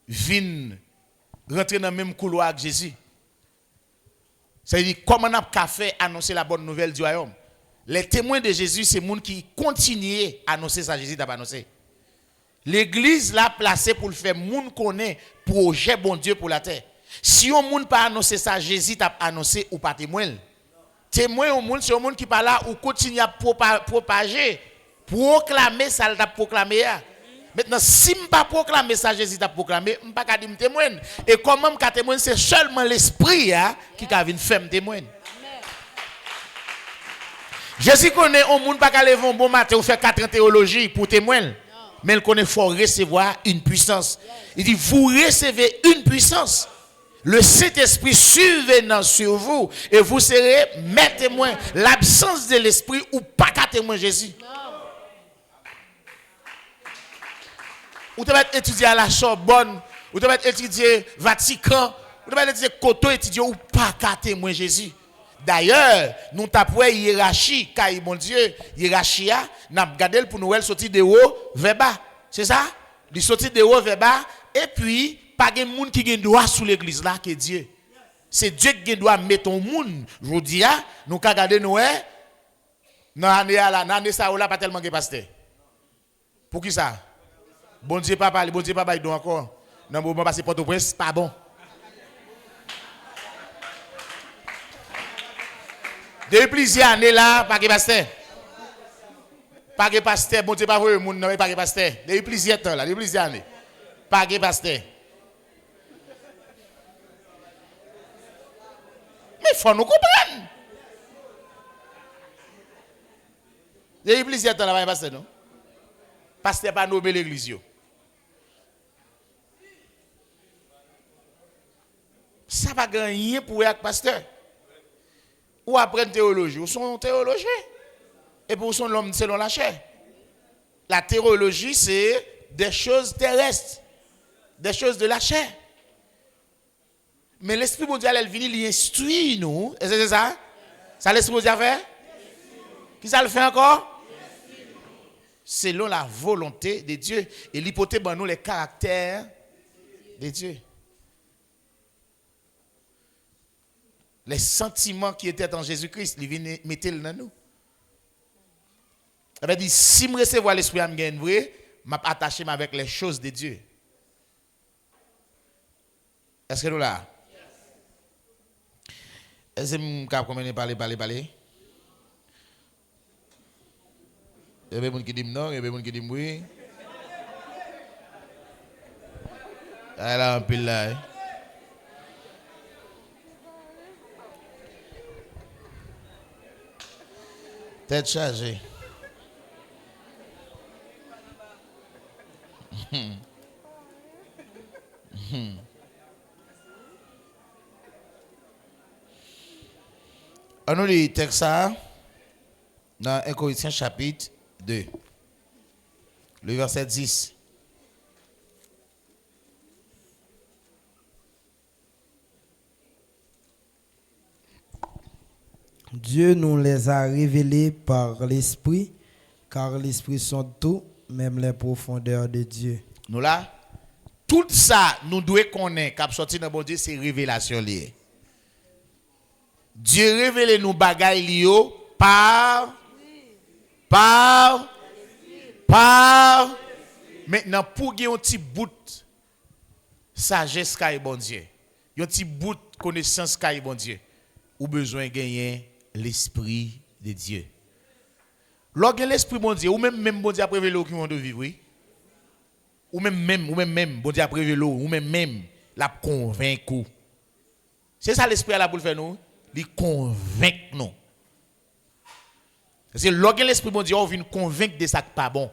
venir rentrer dans le même couloir avec Jésus. Ça veut dire, comment nous avons fait annoncer la bonne nouvelle du royaume? Les témoins de Jésus, c'est les gens qui continuent à annoncer ça, Jésus t'a annoncé. L'église l'a placé pour le faire, les gens connaissent le projet bon Dieu pour la terre. Si on ne pas annoncer ça, Jésus t'a annoncé ou pas témoin. Témoin au monde, c'est un monde qui parle là ou continue à propager, proclamer ça, il t'a proclamé. Maintenant, si je ne pas proclamer ça, Jésus t'a proclamé, je ne pas dire témoin. Et comment je témoin, c'est seulement l'esprit qui a venir faire témoin. Jésus connaît un monde pas qu'à lever un bon matin ou faire 4 ans théologie pour témoin. Mais il connaît faut recevoir une puissance. Il dit vous recevez une puissance. Le Saint-Esprit survenant sur vous et vous serez mes témoins. L'absence de l'Esprit ou pas qu'à témoin Jésus. Ou tu vas étudier à la Sorbonne, ou tu vas étudier Vatican, ou tu vas étudier Koto, étudier ou pas qu'à témoin Jésus. D'ailleurs, nous tapons hiérarchie, car mon Dieu, hiérarchie, nous avons regardé pour nous sortir de haut vers bas. C'est ça? Il sortir de haut vers bas, et puis, pas de monde qui a droit sous l'église là que Dieu. C'est Dieu qui doit mettre un monde. Je dis, nous avons regardé nous, dans l'année ça, on n'a pas tellement de pasteur. Pour qui ça? Bon Dieu, papa, bon Dieu, papa, il doit encore. Non, bon, passer Port-au-Prince, pas bon. Depuis plusieurs années là, pas de pasteur. Pas de pasteur, bon Dieu, pas vrai, mon nom, pas de pasteur. Depuis plusieurs temps là, depuis plusieurs années. Pas de pasteur. Mais il faut nous comprendre. Depuis plusieurs temps là, pas de pasteur, non? Pasteur pas nommé l'église. Ça va gagner pour être pasteur. Ou apprendre théologie, ou sont théologiens. Et pour son l'homme selon la chair. La théologie, c'est des choses terrestres, des choses de la chair. Mais l'Esprit mondial, elle vient, il instruit nous. Et c'est ça? Ça l'Esprit mondial fait? Qui ça le fait encore? Selon la volonté de Dieu. Et l'hypothèse, ben, nous, les caractères de Dieu. Les sentiments qui étaient en Jésus-Christ, ils viennent mettre dans nous. Ça veut dire, si je recevoir l'Esprit à me vrai, je vais attacher avec les choses de Dieu. Est-ce que nous là? Est-ce que je peux parler? Il y a des gens qui disent non, il y a des gens qui disent oui. Elle a un pile là. Tête chargée. On nous lit le texte dans 1 Corinthiens chapitre 2, le verset 10. Dieu nous les a révélés par l'Esprit, car l'Esprit sont tout, même les profondeurs de Dieu. Nous là, tout ça, nous devons connaître, quand sorti dans bon Dieu, c'est révélation liée. Dieu révèle nous bagaille liées par. Maintenant, pour gagner un petit bout sagesse qu'a bon Dieu, un petit bout connaissance qu'a bon Dieu, ou besoin de gagner l'Esprit de Dieu. Lorsque l'Esprit bon Dieu, ou même bon Dieu a prévu qui vont vivre, oui. Ou même bon Dieu a prévu ou même la convaincre. C'est ça l'Esprit là pour le faire nous, il convaincre nous. C'est lorsque l'Esprit bon Dieu vient convaincre de ça qui pas bon.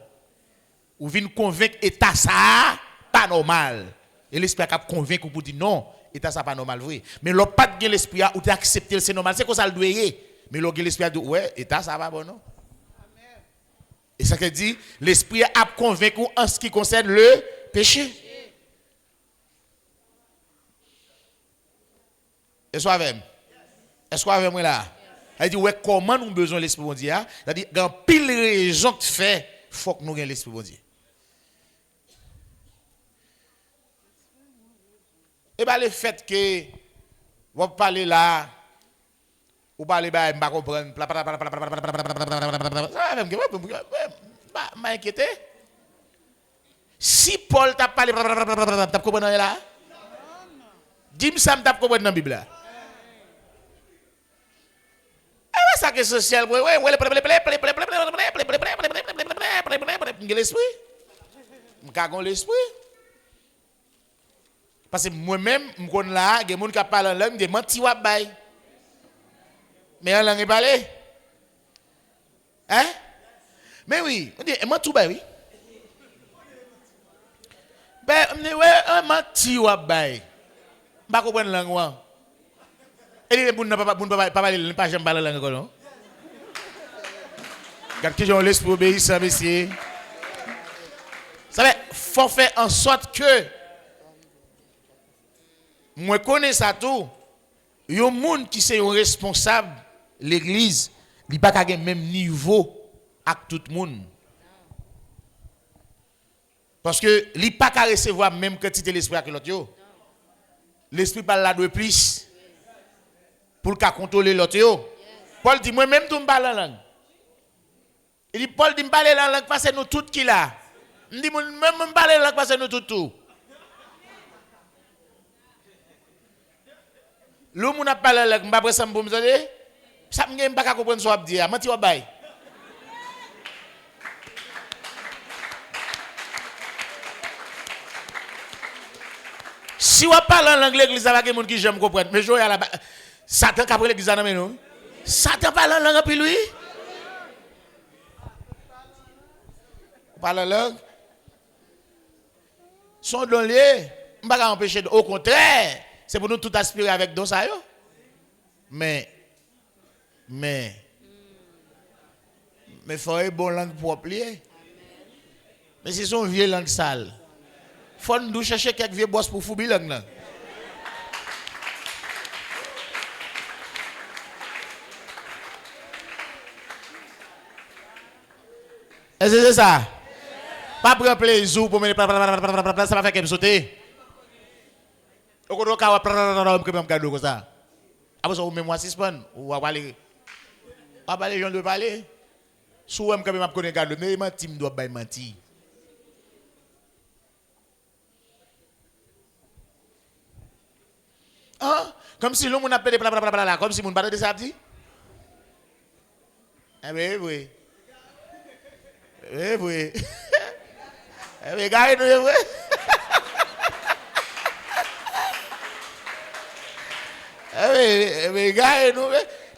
Ou vient convaincre état ça pas normal. Et l'Esprit a convaincre pour dire non, état ça pas normal vrai. Mais l'autre pas de l'Esprit ou tu accepter c'est normal, c'est comme ça le doit y. Mais lorsque l'Esprit a dit ouais, état ça pas bon non. Et ça qui dit l'Esprit a convaincu en ce qui concerne le péché. Est-ce que avec moi là? Elle dit ouais, comment nous avons besoin de l'Esprit de Dieu? C'est-à-dire il y a pile raison que fait, il faut que nous ayons l'Esprit de Dieu. Et bien le fait que vous parlez là, vous parlez là, je ne comprends pas. Je m'inquiète. Si Paul t'a parlé, tu comprends là? Dis-moi ça, tu comprends dans la Bible là? Ça que social, l'esprit. L'esprit. Parce que moi-même, je suis là, il y a des gens qui parlent en langue, je menti ou bail. Mais en langue, ils parlent. Hein? Mais oui, je menti ou bail, oui. Ben, je menti ou bail. Pas comprendre la langue. Et les gens ne parler pas jamais parler la langue non. Quand ils ont l'esprit obéissant messieurs. Ça veut faut faire en sorte que moi connais ça tout. Il y a un monde qui c'est responsable l'église, il pas qu'à même niveau avec tout le monde. Parce que il pas qu'à recevoir même quantité l'esprit que l'autre. L'esprit parle là de plus pour qu'à contrôler l'autre. Paul dit moi même tout me parle en langue. Il dit Paul dit me parler en langue parce que nous tout qui là. Il dit même me parler en langue parce que nous tout. L'homme n'a pas la langue, m'après ça me dire ça me pas comprendre ce que dire, menti wa bay. Si on parle en anglais, l'église va quelqu'un qui j'aime comprendre, mais je à la Satan qui après l'église dans nous. Satan parle en langue puis lui. Parle en langue. Son don lié, on va pas empêcher au contraire. C'est pour nous tout aspirer avec don ça yo. Mais faut une bonne langue propre lié. Mais si son vieux langue sale. Faut nous chercher quelques vieux boss pour fouiller langue là. Est-ce que c'est ça? Pas prendre plaisir pour me ça va faire qu'elle sauter. Au contraire, on va prendre un cadeau comme ça. Après ça, on met moi 6 points. On va parler. On va parler, gens de parler. Souvent, quand même, je connais un cadeau. Mais mentir, je dois pas mentir. Ah, comme si l'homme appelé blablabla, comme si mon parle de ça dit. Eh bien, oui. Eh oui. Eh bien, gars, nous, oui. Eh bien, gars,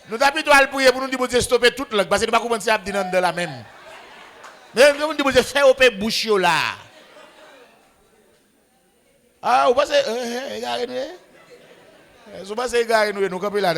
nous t'habituons à prier pour nous dire de stopper toute langue, parce que nous ne pouvons pas commencer à dire dans la même. Mais nous disons de faire au pays bouche là. Ah, vous pensez, gars, nous, vous pensez, gars, nous, nous, là,